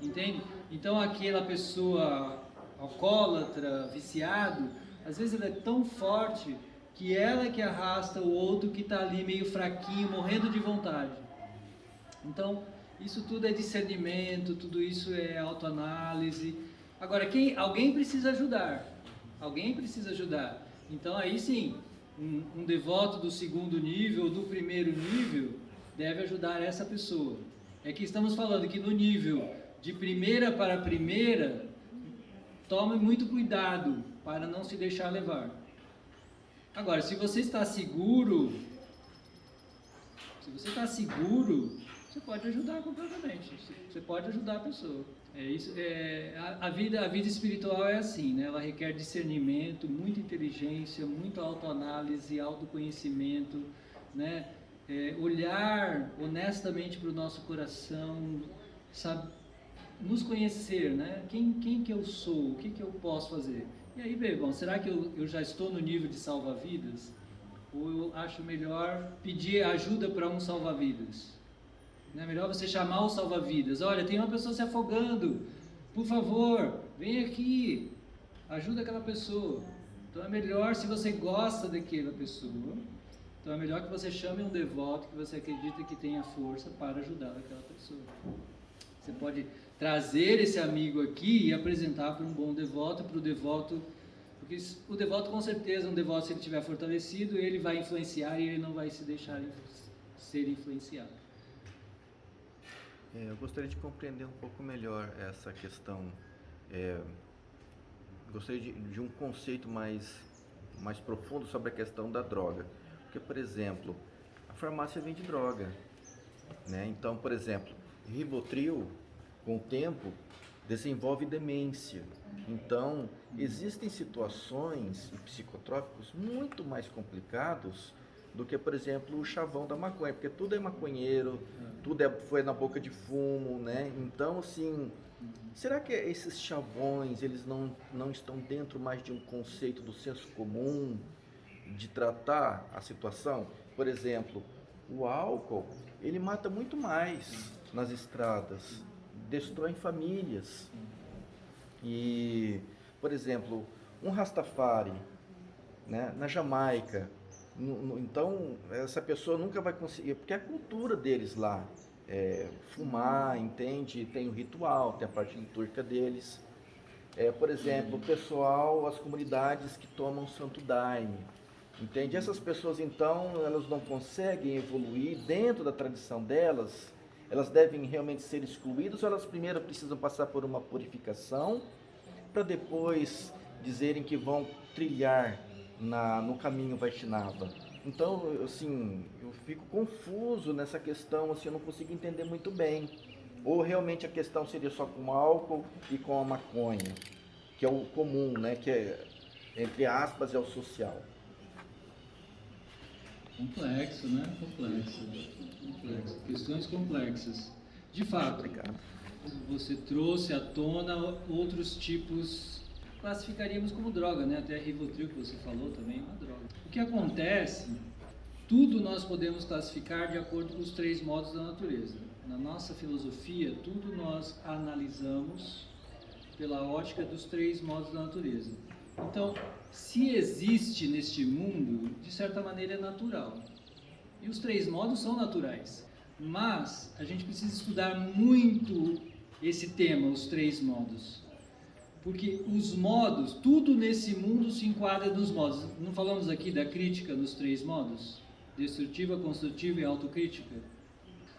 Entende? Então aquela pessoa alcoólatra, viciado, às vezes ela é tão forte que ela é que arrasta o outro que está ali meio fraquinho, morrendo de vontade. Então isso tudo é discernimento, tudo isso é autoanálise. Agora, alguém precisa ajudar. Alguém precisa ajudar. Então, aí sim, um devoto do segundo nível, do primeiro nível, deve ajudar essa pessoa. É que estamos falando que no nível de primeira para primeira, tome muito cuidado para não se deixar levar. Agora, se você está seguro, você pode ajudar completamente. Você pode ajudar a pessoa. A vida espiritual é assim, né? Ela requer discernimento, muita inteligência, muita autoanálise, autoconhecimento, né? Olhar honestamente para o nosso coração, sabe? Nos conhecer, né? Quem que eu sou, o que eu posso fazer? E aí, bom, será que eu já estou no nível de salva-vidas? Ou eu acho melhor pedir ajuda para um salva-vidas? Não é melhor você chamar o salva-vidas? Olha, tem uma pessoa se afogando, por favor, vem aqui, ajuda aquela pessoa. Então é melhor, se você gosta daquela pessoa, então é melhor que você chame um devoto que você acredita que tenha força para ajudar aquela pessoa. Você pode trazer esse amigo aqui e apresentar para um bom devoto, para o devoto, porque o devoto, com certeza, um devoto, se ele estiver fortalecido, ele vai influenciar e ele não vai se deixar ser influenciado. Eu gostaria de compreender um pouco melhor essa questão. Gostaria de um conceito mais profundo sobre a questão da droga. Porque, por exemplo, a farmácia vende droga, né? Então, por exemplo, Rivotril, com o tempo, desenvolve demência. Então, existem situações psicotrópicos muito mais complicados do que, por exemplo, o chavão da maconha, porque tudo é maconheiro, tudo foi na boca de fumo, né? Então, assim, será que esses chavões, eles não estão dentro mais de um conceito do senso comum, de tratar a situação? Por exemplo, o álcool, ele mata muito mais nas estradas, destrói famílias. E, por exemplo, um Rastafari, né, na Jamaica, então essa pessoa nunca vai conseguir, porque é a cultura deles lá, fumar, entende? Tem o ritual, tem a parte litúrgica deles. Por exemplo, o pessoal, as comunidades que tomam Santo Daime, entende? Essas pessoas, então, elas não conseguem evoluir dentro da tradição delas. Elas devem realmente ser excluídas, ou elas primeiro precisam passar por uma purificação para depois dizerem que vão trilhar no caminho Vaishnava? Então, assim, eu fico confuso nessa questão, assim, eu não consigo entender muito bem. Ou realmente a questão seria só com o álcool e com a maconha, que é o comum, né? Que é, entre aspas, é o social. Complexo, né? Complexo. Questões complexas. De fato, você trouxe à tona outros tipos, classificaríamos como droga, né? Até a Rivotril que você falou também é uma droga. O que acontece, tudo nós podemos classificar de acordo com os 3 modos da natureza. Na nossa filosofia, tudo nós analisamos pela ótica dos 3 modos da natureza. Então, se existe neste mundo, de certa maneira é natural. E os 3 modos são naturais. Mas a gente precisa estudar muito esse tema, os 3 modos. Porque os modos, tudo nesse mundo se enquadra nos modos. Não falamos aqui da crítica nos 3 modos? Destrutiva, construtiva e autocrítica?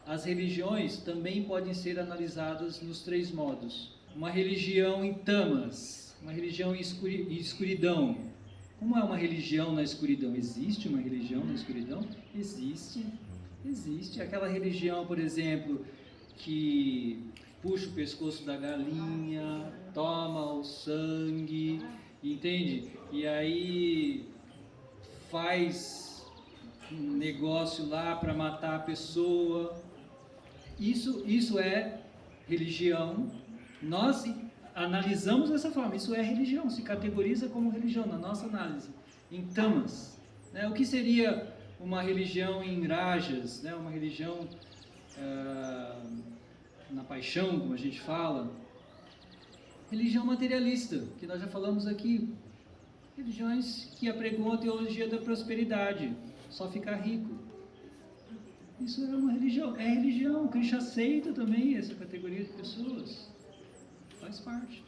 As religiões também podem ser analisadas nos 3 modos. Uma religião em tamas, uma religião em escuridão. Como é uma religião na escuridão? Existe uma religião na escuridão? Existe. Aquela religião, por exemplo, que puxa o pescoço da galinha, toma o sangue, entende? E aí faz um negócio lá para matar a pessoa. Isso é religião. Nós analisamos dessa forma, isso é religião, se categoriza como religião na nossa análise, em tamas. Né? O que seria uma religião em rajas, né? Uma religião na paixão, como a gente fala? Religião materialista, que nós já falamos aqui. Religiões que apregoam a teologia da prosperidade, só ficar rico. Isso é uma religião, é religião. Krishna aceita também essa categoria de pessoas. Faz parte.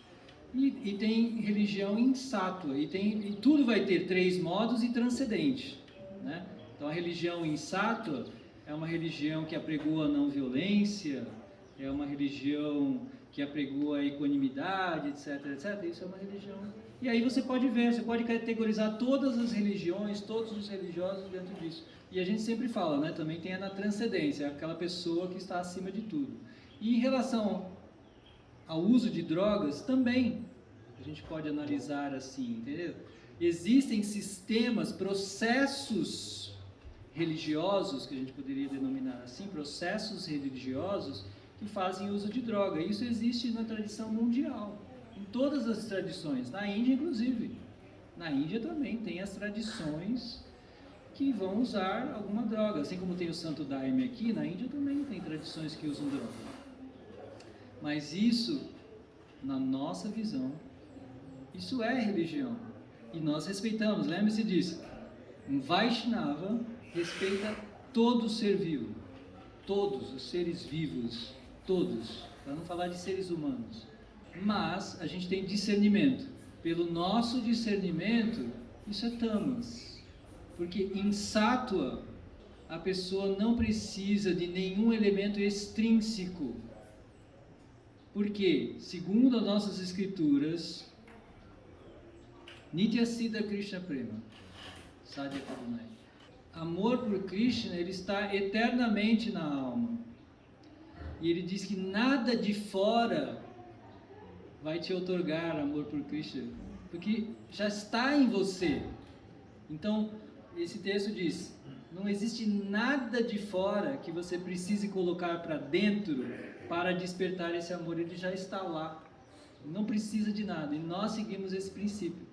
E tem religião insátua, e tudo vai ter 3 modos e transcendente, né? Então a religião insátua é uma religião que apregoa a não violência, é uma religião que apregoa a equanimidade, etc, etc. Isso é uma religião. E aí você pode ver, você pode categorizar todas as religiões, todos os religiosos dentro disso. E a gente sempre fala, né? Também tem a na transcendência, aquela pessoa que está acima de tudo. E em relação ao uso de drogas, também a gente pode analisar assim, entendeu? Existem sistemas, processos religiosos, que a gente poderia denominar assim, processos religiosos que fazem uso de droga. Isso existe na tradição mundial, em todas as tradições, na Índia inclusive. Na Índia também tem as tradições que vão usar alguma droga, assim como tem o Santo Daime aqui, na Índia também tem tradições que usam droga. Mas isso, na nossa visão, isso é religião. E nós respeitamos, lembre-se disso. Um Vaishnava respeita todo ser vivo, todos os seres vivos, todos, para não falar de seres humanos. Mas a gente tem discernimento. Pelo nosso discernimento, isso é tamas. Porque em Sattva, a pessoa não precisa de nenhum elemento extrínseco. Porque, segundo as nossas escrituras, Nitya Siddha Krishna Prema, Sadhya Karunai, amor por Krishna, ele está eternamente na alma. E ele diz que nada de fora vai te outorgar amor por Krishna, porque já está em você. Então, esse texto diz, não existe nada de fora que você precise colocar para dentro para despertar esse amor, ele já está lá. Não precisa de nada, e nós seguimos esse princípio,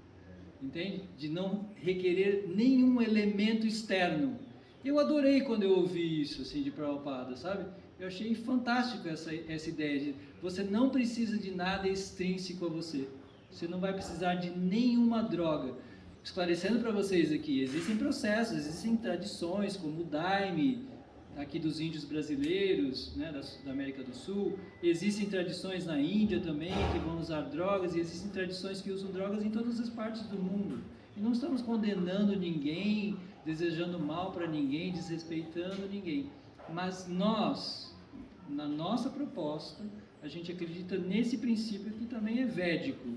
entende? De não requerer nenhum elemento externo. Eu adorei quando eu ouvi isso, assim, de Prabhupada, sabe? Eu achei fantástico essa ideia de você não precisa de nada extrínseco a você. Você não vai precisar de nenhuma droga. Esclarecendo para vocês aqui, existem processos, existem tradições, como o Daime, aqui dos índios brasileiros, né, da América do Sul. Existem tradições na Índia também que vão usar drogas, e existem tradições que usam drogas em todas as partes do mundo. E não estamos condenando ninguém, desejando mal para ninguém, desrespeitando ninguém. Mas nós, na nossa proposta, a gente acredita nesse princípio que também é védico.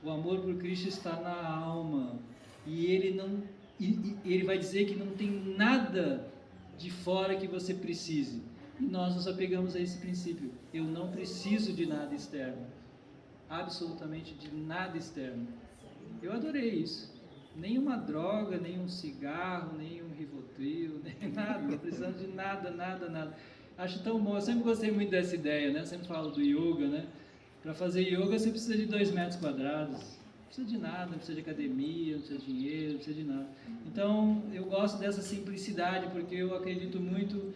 O amor por Cristo está na alma, e ele vai dizer que não tem nada de fora que você precise. E nós nos apegamos a esse princípio. Eu não preciso de nada externo, absolutamente de nada externo. Eu adorei isso. Nenhuma droga, nenhum cigarro, nenhum Rivotril, nem nada. Não precisamos de nada, nada, nada. Acho tão bom. Eu sempre gostei muito dessa ideia, né? Eu sempre falo do yoga, né? Para fazer yoga você precisa de 2 metros quadrados, não precisa de nada, não precisa de academia, não precisa de dinheiro, não precisa de nada. Então eu gosto dessa simplicidade, porque eu acredito muito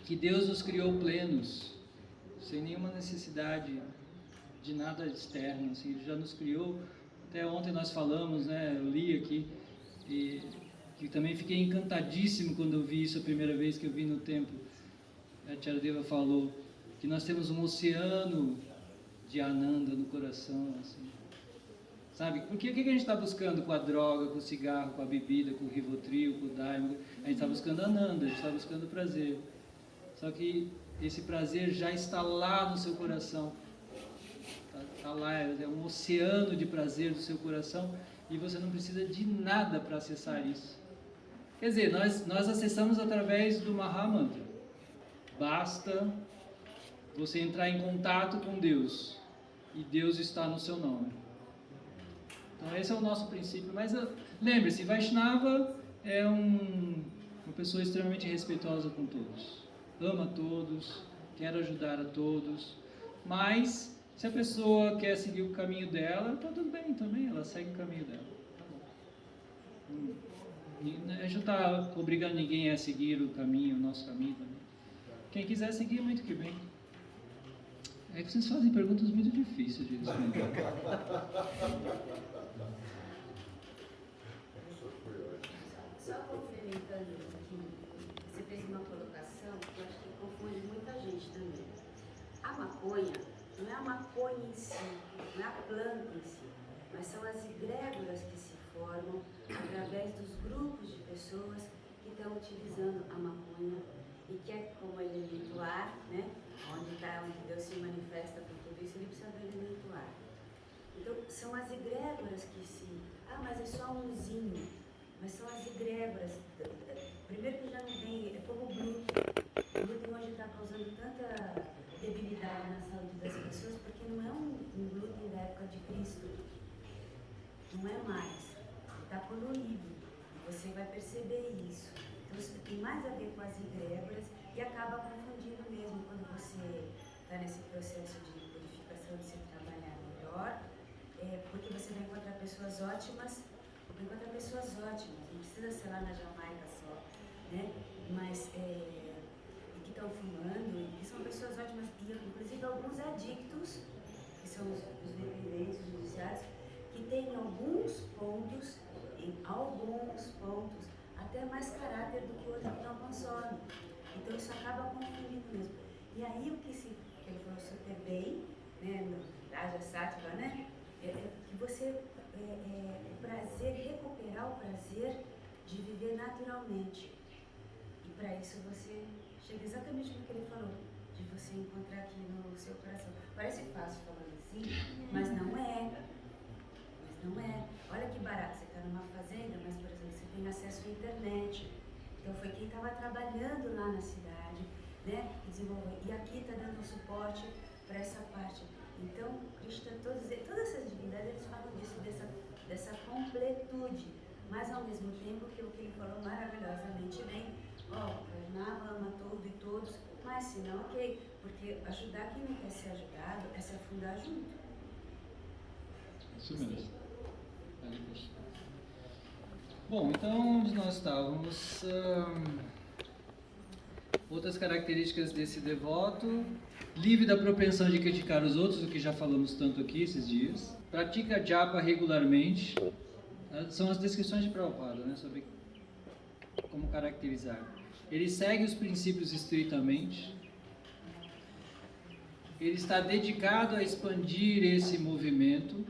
que Deus nos criou plenos, sem nenhuma necessidade de nada externo, assim. Ele já nos criou. Até ontem nós falamos, né, eu li aqui, e que também fiquei encantadíssimo quando eu vi isso a primeira vez que eu vi no templo. A Charadeva falou que nós temos um oceano de Ananda no coração, assim. Sabe? Porque o que a gente está buscando com a droga, com o cigarro, com a bebida, com o Rivotril, com o Daime? A gente está buscando Ananda, a gente está buscando prazer. Só que esse prazer já está lá no seu coração. Está lá, é um oceano de prazer do seu coração, e você não precisa de nada para acessar isso. Quer dizer, nós acessamos através do Mahamantra. Basta você entrar em contato com Deus, e Deus está no seu nome. Então esse é o nosso princípio. Mas lembre-se, Vaishnava é uma pessoa extremamente respeitosa com todos. Ama todos, quer ajudar a todos. Mas se a pessoa quer seguir o caminho dela, está tudo bem também, ela segue o caminho dela. Tá bom. A gente não está obrigando ninguém a seguir o caminho, o nosso caminho também. Quem quiser seguir, muito que bem. É que vocês fazem perguntas muito difíceis de responder. Só complementando aqui, você fez uma colocação que eu acho que confunde muita gente também. A maconha não é a maconha em si, não é a planta em si, mas são as egrégoras que se formam através dos grupos de pessoas que estão utilizando a maconha, e que é como elemento ar, né? Onde Deus se manifesta por tudo isso, ele precisa do elemento ar. Então, são as egrégoras que se... mas é só umzinho. Mas são as egrégoras. Primeiro que já não vem, é como o glúten. O glúten hoje está causando tanta debilidade na saúde das pessoas, porque não é um glúten da época de Cristo. Não é mais. Está poluído. Você vai perceber isso. Então, isso tem mais a ver com as egrégoras e acaba confundindo mesmo quando você está nesse processo de purificação, de se trabalhar melhor, porque você vai encontrar pessoas ótimas, não precisa ser lá na Jamaica só, né? Mas, e que estão fumando, e que são pessoas ótimas, e inclusive alguns adictos, que são os dependentes, os viciados, que têm em alguns pontos, até mais caráter do que o outro que não consome. Então isso acaba confundindo mesmo. E aí o que ele falou super bem, né, no Raja Sattva, né, que você, o prazer, recuperar o prazer de viver naturalmente. E para isso você chega exatamente no que ele falou, de você encontrar aqui no seu coração. Parece fácil falando assim, mas não é. Olha que barato, você está numa fazenda, mas, por exemplo, você tem acesso à internet. Então, foi quem estava trabalhando lá na cidade, né, que desenvolveu. E aqui está dando suporte para essa parte. Então, Krishna, todas essas divindades, eles falam disso, dessa completude. Mas, ao mesmo tempo, que o que ele falou maravilhosamente bem, Krishna ama tudo e todos, mas se não, ok. Porque ajudar quem não quer ser ajudado é se afundar junto. Isso mesmo. Bom, então onde nós estávamos? Outras características desse devoto: livre da propensão de criticar os outros, o que já falamos tanto aqui esses dias. Pratica japa regularmente. São as descrições de Prabhupada, né, sobre como caracterizar. Ele segue os princípios estritamente. Ele está dedicado a expandir esse movimento.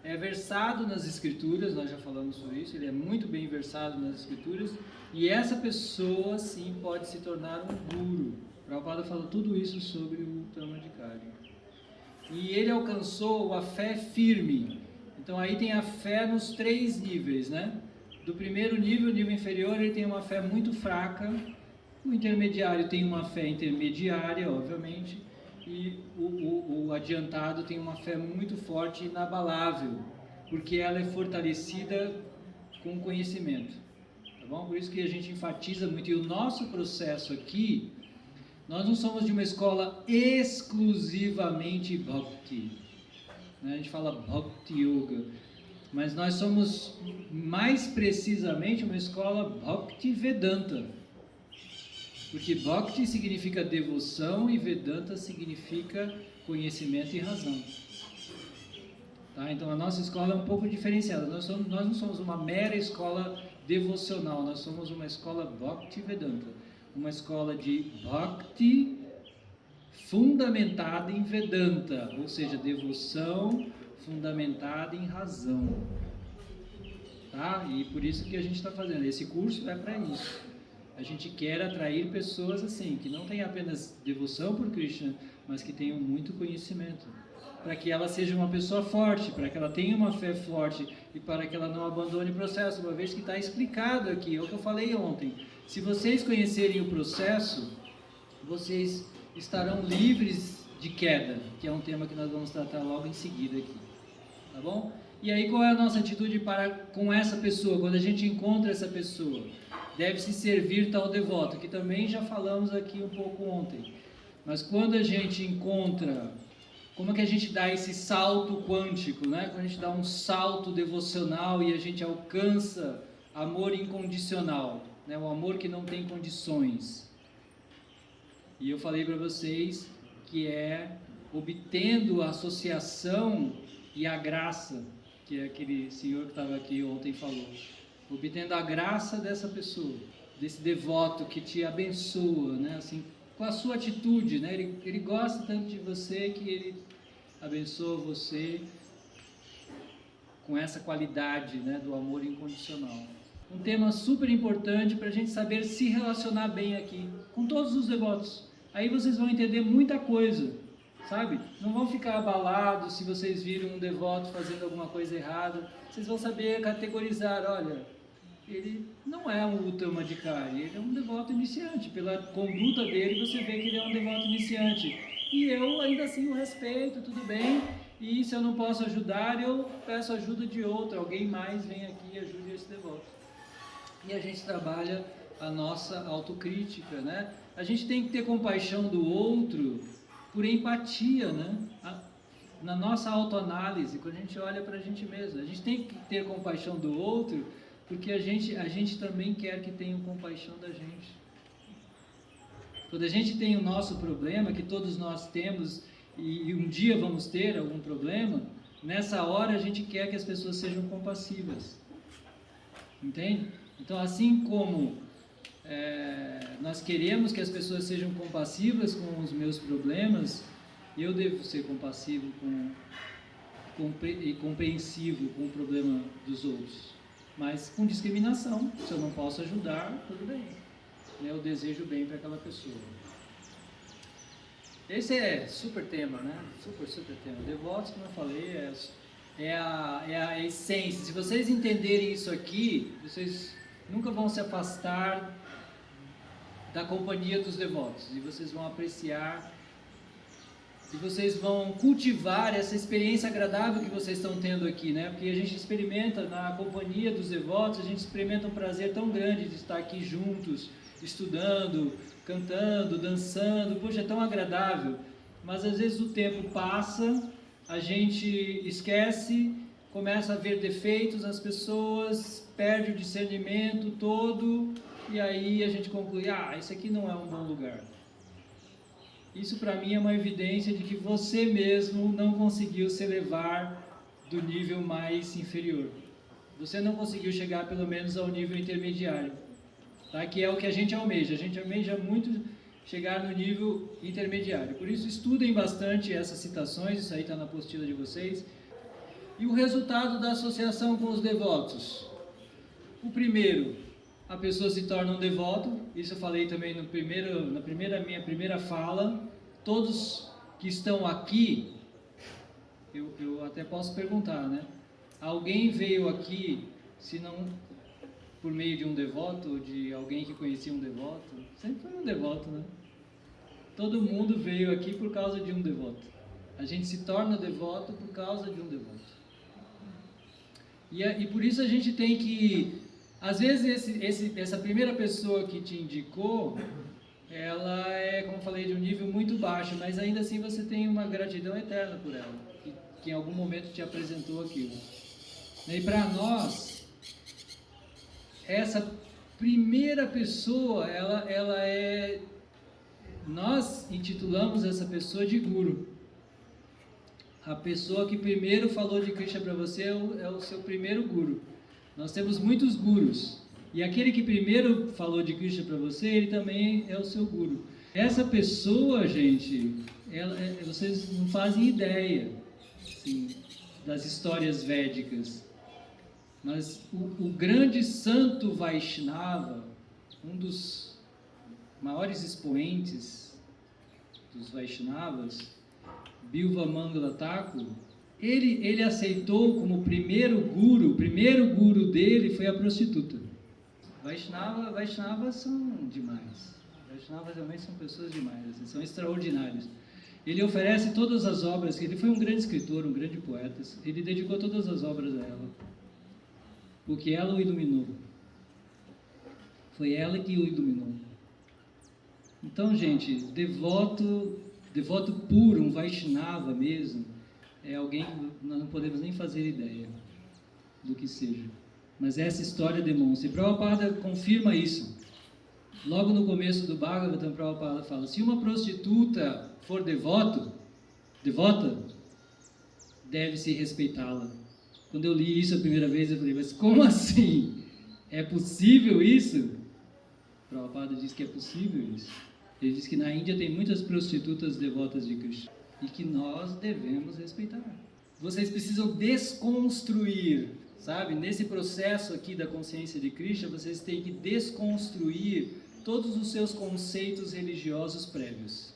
É versado nas escrituras, nós já falamos sobre isso, ele é muito bem versado nas escrituras, e essa pessoa sim pode se tornar um guru. Prabhupada fala tudo isso sobre o Tammadikari. E ele alcançou a fé firme. Então aí tem a fé nos 3 níveis, né? Do primeiro nível, o nível inferior, ele tem uma fé muito fraca. O intermediário tem uma fé intermediária, obviamente. E o adiantado tem uma fé muito forte e inabalável, porque ela é fortalecida com conhecimento, tá bom? Por isso que a gente enfatiza muito. E o nosso processo aqui, nós não somos de uma escola exclusivamente Bhakti, né? A gente fala Bhakti Yoga, mas nós somos mais precisamente uma escola Bhakti Vedanta. Porque Bhakti significa devoção e Vedanta significa conhecimento e razão. Tá? Então a nossa escola é um pouco diferenciada. Nós não somos uma mera escola devocional, nós somos uma escola Bhakti Vedanta. Uma escola de Bhakti fundamentada em Vedanta, ou seja, devoção fundamentada em razão. Tá? E por isso que a gente está fazendo. Esse curso é para isso. A gente quer atrair pessoas assim, que não tenham apenas devoção por Krishna, mas que tenham muito conhecimento. Para que ela seja uma pessoa forte, para que ela tenha uma fé forte e para que ela não abandone o processo, uma vez que está explicado aqui, é o que eu falei ontem. Se vocês conhecerem o processo, vocês estarão livres de queda, que é um tema que nós vamos tratar logo em seguida aqui. Tá bom? E aí qual é a nossa atitude com essa pessoa, quando a gente encontra essa pessoa? Deve-se servir tal devoto, que também já falamos aqui um pouco ontem. Mas quando a gente encontra, como é que a gente dá esse salto quântico, né? Quando a gente dá um salto devocional e a gente alcança amor incondicional, né? O amor que não tem condições. E eu falei para vocês que é obtendo a associação e a graça, que aquele senhor que estava aqui ontem falou. Obtendo a graça dessa pessoa, desse devoto que te abençoa, né? Assim, com a sua atitude, né? Ele gosta tanto de você que ele abençoa você com essa qualidade, né? Do amor incondicional. Um tema super importante para a gente saber se relacionar bem aqui, com todos os devotos. Aí vocês vão entender muita coisa, sabe? Não vão ficar abalados se vocês viram um devoto fazendo alguma coisa errada. Vocês vão saber categorizar, olha, ele não é um Tammadikari, ele é um devoto iniciante. Pela conduta dele você vê que ele é um devoto iniciante. e eu ainda assim o respeito, tudo bem, e se eu não posso ajudar, eu peço ajuda de outro, alguém mais vem aqui e ajude esse devoto. E a gente trabalha a nossa autocrítica, né? A gente tem que ter compaixão do outro por empatia, né? Na nossa autoanálise, quando a gente olha para a gente mesmo, a gente tem que ter compaixão do outro, porque a gente também quer que tenham compaixão da gente. Quando a gente tem o nosso problema, que todos nós temos, e um dia vamos ter algum problema, nessa hora a gente quer que as pessoas sejam compassivas. Entende? Então, assim como nós queremos que as pessoas sejam compassivas com os meus problemas, eu devo ser compassivo e compreensivo com o problema dos outros. Mas com discriminação, se eu não posso ajudar, tudo bem. Eu desejo bem para aquela pessoa. Esse é super tema, né? Super tema. Devotos, como eu falei, é a essência. Se vocês entenderem isso aqui, vocês nunca vão se afastar da companhia dos devotos. E vocês vão apreciar, e vocês vão cultivar essa experiência agradável que vocês estão tendo aqui, né? Porque a gente experimenta, na companhia dos devotos, a gente experimenta um prazer tão grande de estar aqui juntos, estudando, cantando, dançando. Poxa, é tão agradável. Mas às vezes o tempo passa, a gente esquece, começa a ver defeitos nas pessoas, perde o discernimento todo, e aí a gente conclui, isso aqui não é um bom lugar. Isso para mim é uma evidência de que você mesmo não conseguiu se elevar do nível mais inferior. Você não conseguiu chegar pelo menos ao nível intermediário, tá? Que é o que a gente almeja muito chegar no nível intermediário. Por isso estudem bastante essas citações, isso aí está na apostila de vocês. E o resultado da associação com os devotos? O primeiro, a pessoa se torna um devoto. Isso eu falei também na minha primeira fala. Todos que estão aqui, eu até posso perguntar, né? Alguém veio aqui, se não por meio de um devoto, ou de alguém que conhecia um devoto? Sempre foi um devoto, né? Todo mundo veio aqui por causa de um devoto. A gente se torna devoto por causa de um devoto. E por isso a gente tem que... Às vezes essa primeira pessoa que te indicou, ela é, como eu falei, de um nível muito baixo, mas ainda assim você tem uma gratidão eterna por ela, que em algum momento te apresentou aquilo. E para nós, essa primeira pessoa, ela é... Nós intitulamos essa pessoa de guru. A pessoa que primeiro falou de Krishna para você é o seu primeiro guru. Nós temos muitos gurus, e aquele que primeiro falou de Krishna para você, ele também é o seu guru. Essa pessoa, gente, vocês não fazem ideia, assim, das histórias védicas, mas o grande santo Vaishnava, um dos maiores expoentes dos Vaishnavas, Bilva Mangala Thakur, ele aceitou como primeiro guru, o primeiro guru dele foi a prostituta. Vaishnavas são demais. Vaishnavas realmente são pessoas demais, assim, são extraordinários. Ele oferece todas as obras, ele foi um grande escritor, um grande poeta, ele dedicou todas as obras a ela, porque ela o iluminou. Foi ela que o iluminou. Então, gente, devoto puro, um Vaishnava mesmo, é alguém que nós não podemos nem fazer ideia do que seja. Mas essa história demonstra. E Prabhupada confirma isso. Logo no começo do Bhagavatam, Prabhupada fala, se uma prostituta for devota, deve-se respeitá-la. Quando eu li isso a primeira vez, eu falei, mas como assim? É possível isso? Prabhupada diz que é possível isso. Ele diz que na Índia tem muitas prostitutas devotas de Krishna e que nós devemos respeitar. Vocês precisam desconstruir, sabe? Nesse processo aqui da consciência de Krishna, vocês têm que desconstruir todos os seus conceitos religiosos prévios.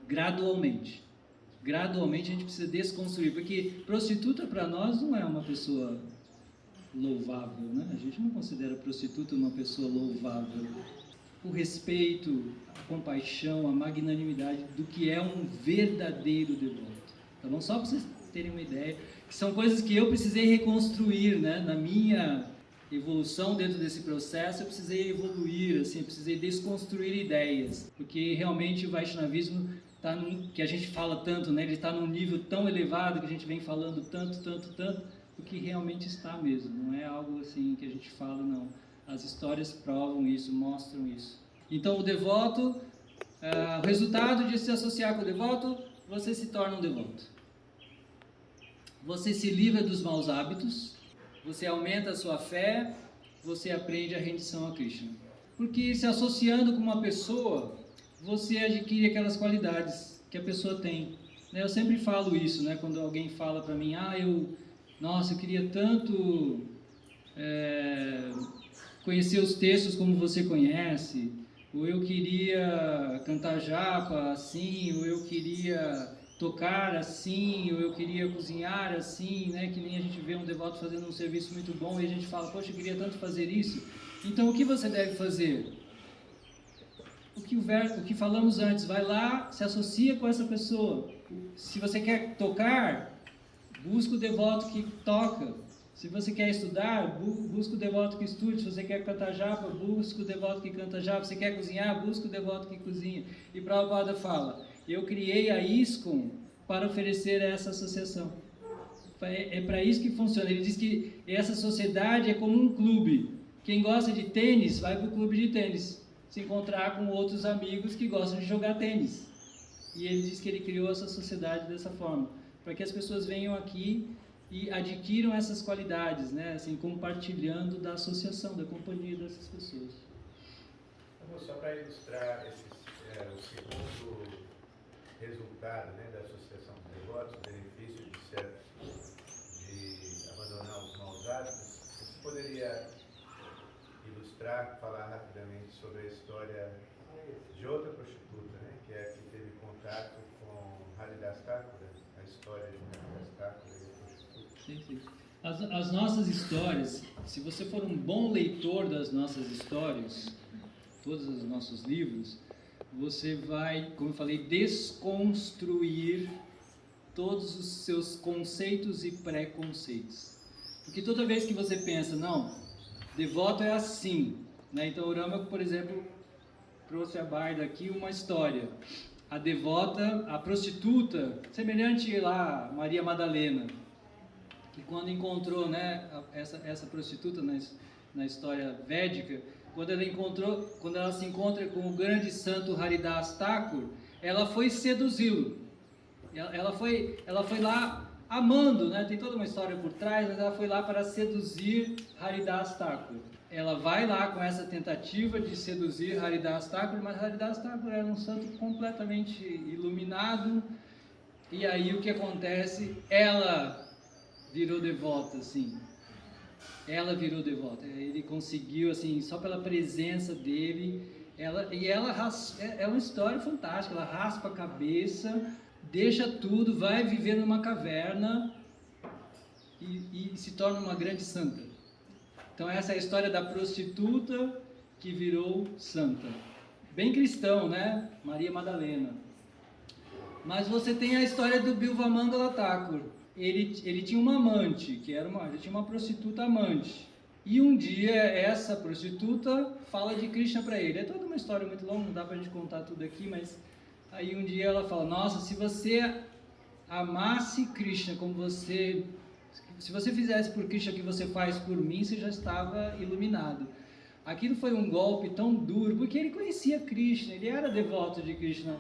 Gradualmente. Gradualmente a gente precisa desconstruir, porque prostituta para nós não é uma pessoa louvável, né? A gente não considera prostituta uma pessoa louvável. o respeito, a compaixão, a magnanimidade do que é um verdadeiro devoto. Tá bom? Só para vocês terem uma ideia, que são coisas que eu precisei reconstruir, né? Na minha evolução dentro desse processo, eu precisei evoluir, assim, eu precisei desconstruir ideias, porque realmente o Vaishnavismo tá que a gente fala tanto, né? Ele está num nível tão elevado que a gente vem falando tanto, porque realmente está mesmo, não é algo assim que a gente fala, não. As histórias provam isso, mostram isso. Então, o devoto, o resultado de se associar com o devoto, você se torna um devoto. Você se livra dos maus hábitos, você aumenta a sua fé, você aprende a rendição a Krishna. Porque se associando com uma pessoa, você adquire aquelas qualidades que a pessoa tem. Eu sempre falo isso, né? Quando alguém fala para mim, eu queria tanto conhecer os textos como você conhece, ou eu queria cantar japa assim, ou eu queria tocar assim, ou eu queria cozinhar assim, né? Que nem a gente vê um devoto fazendo um serviço muito bom e a gente fala, poxa, eu queria tanto fazer isso. Então, o que você deve fazer? O que falamos antes, vai lá, se associa com essa pessoa. Se você quer tocar, busca o devoto que toca. Se você quer estudar, busca o devoto que estude. Se você quer cantar japa, busca o devoto que canta japa. Se você quer cozinhar, busca o devoto que cozinha. E Prabhupada fala, eu criei a ISKCON para oferecer essa associação. É para isso que funciona. Ele diz que essa sociedade é como um clube. Quem gosta de tênis, vai para o clube de tênis. Se encontrar com outros amigos que gostam de jogar tênis. E ele diz que ele criou essa sociedade dessa forma. Para que as pessoas venham aqui e adquiram essas qualidades, né? Assim, compartilhando da associação, da companhia dessas pessoas. Só para ilustrar o segundo resultado, né, da associação de devotos, o benefício de abandonar os maus hábitos, você poderia ilustrar, falar rapidamente sobre a história de outra prostituta, né, que é a que teve contato com Haridas Thakura, a história de Haridas Thakura e a prostituta? Sim. As nossas histórias, se você for um bom leitor das nossas histórias, todos os nossos livros, você vai, como eu falei, desconstruir todos os seus conceitos e preconceitos. Porque toda vez que você pensa, não, devoto é assim, né? Então o Rama, por exemplo, trouxe a Barda aqui uma história. A devota, a prostituta, semelhante lá a Maria Madalena, que quando encontrou, né, essa prostituta na história védica, quando ela se encontra com o grande santo Haridas Thakur, ela foi seduzi-lo. Ela foi lá amando, né? Tem toda uma história por trás, mas ela foi lá para seduzir Haridas Thakur. Ela vai lá com essa tentativa de seduzir Haridas Thakur, mas Haridas Thakur era um santo completamente iluminado. E aí o que acontece? Ela virou devota, assim. Ela virou devota. Ele conseguiu, assim, só pela presença dele. É uma história fantástica. Ela raspa a cabeça, deixa tudo, vai viver numa caverna e se torna uma grande santa. Então essa é a história da prostituta que virou santa. Bem cristão, né? Maria Madalena. Mas você tem a história do Bilvamangala Thakur. Ele tinha uma amante, ele tinha uma prostituta amante. E um dia essa prostituta fala de Krishna para ele. É toda uma história muito longa, não dá pra gente contar tudo aqui, mas aí um dia ela fala, nossa, se você amasse Krishna como se você fizesse por Krishna o que você faz por mim, você já estava iluminado. Aquilo foi um golpe tão duro, porque ele conhecia Krishna, ele era devoto de Krishna.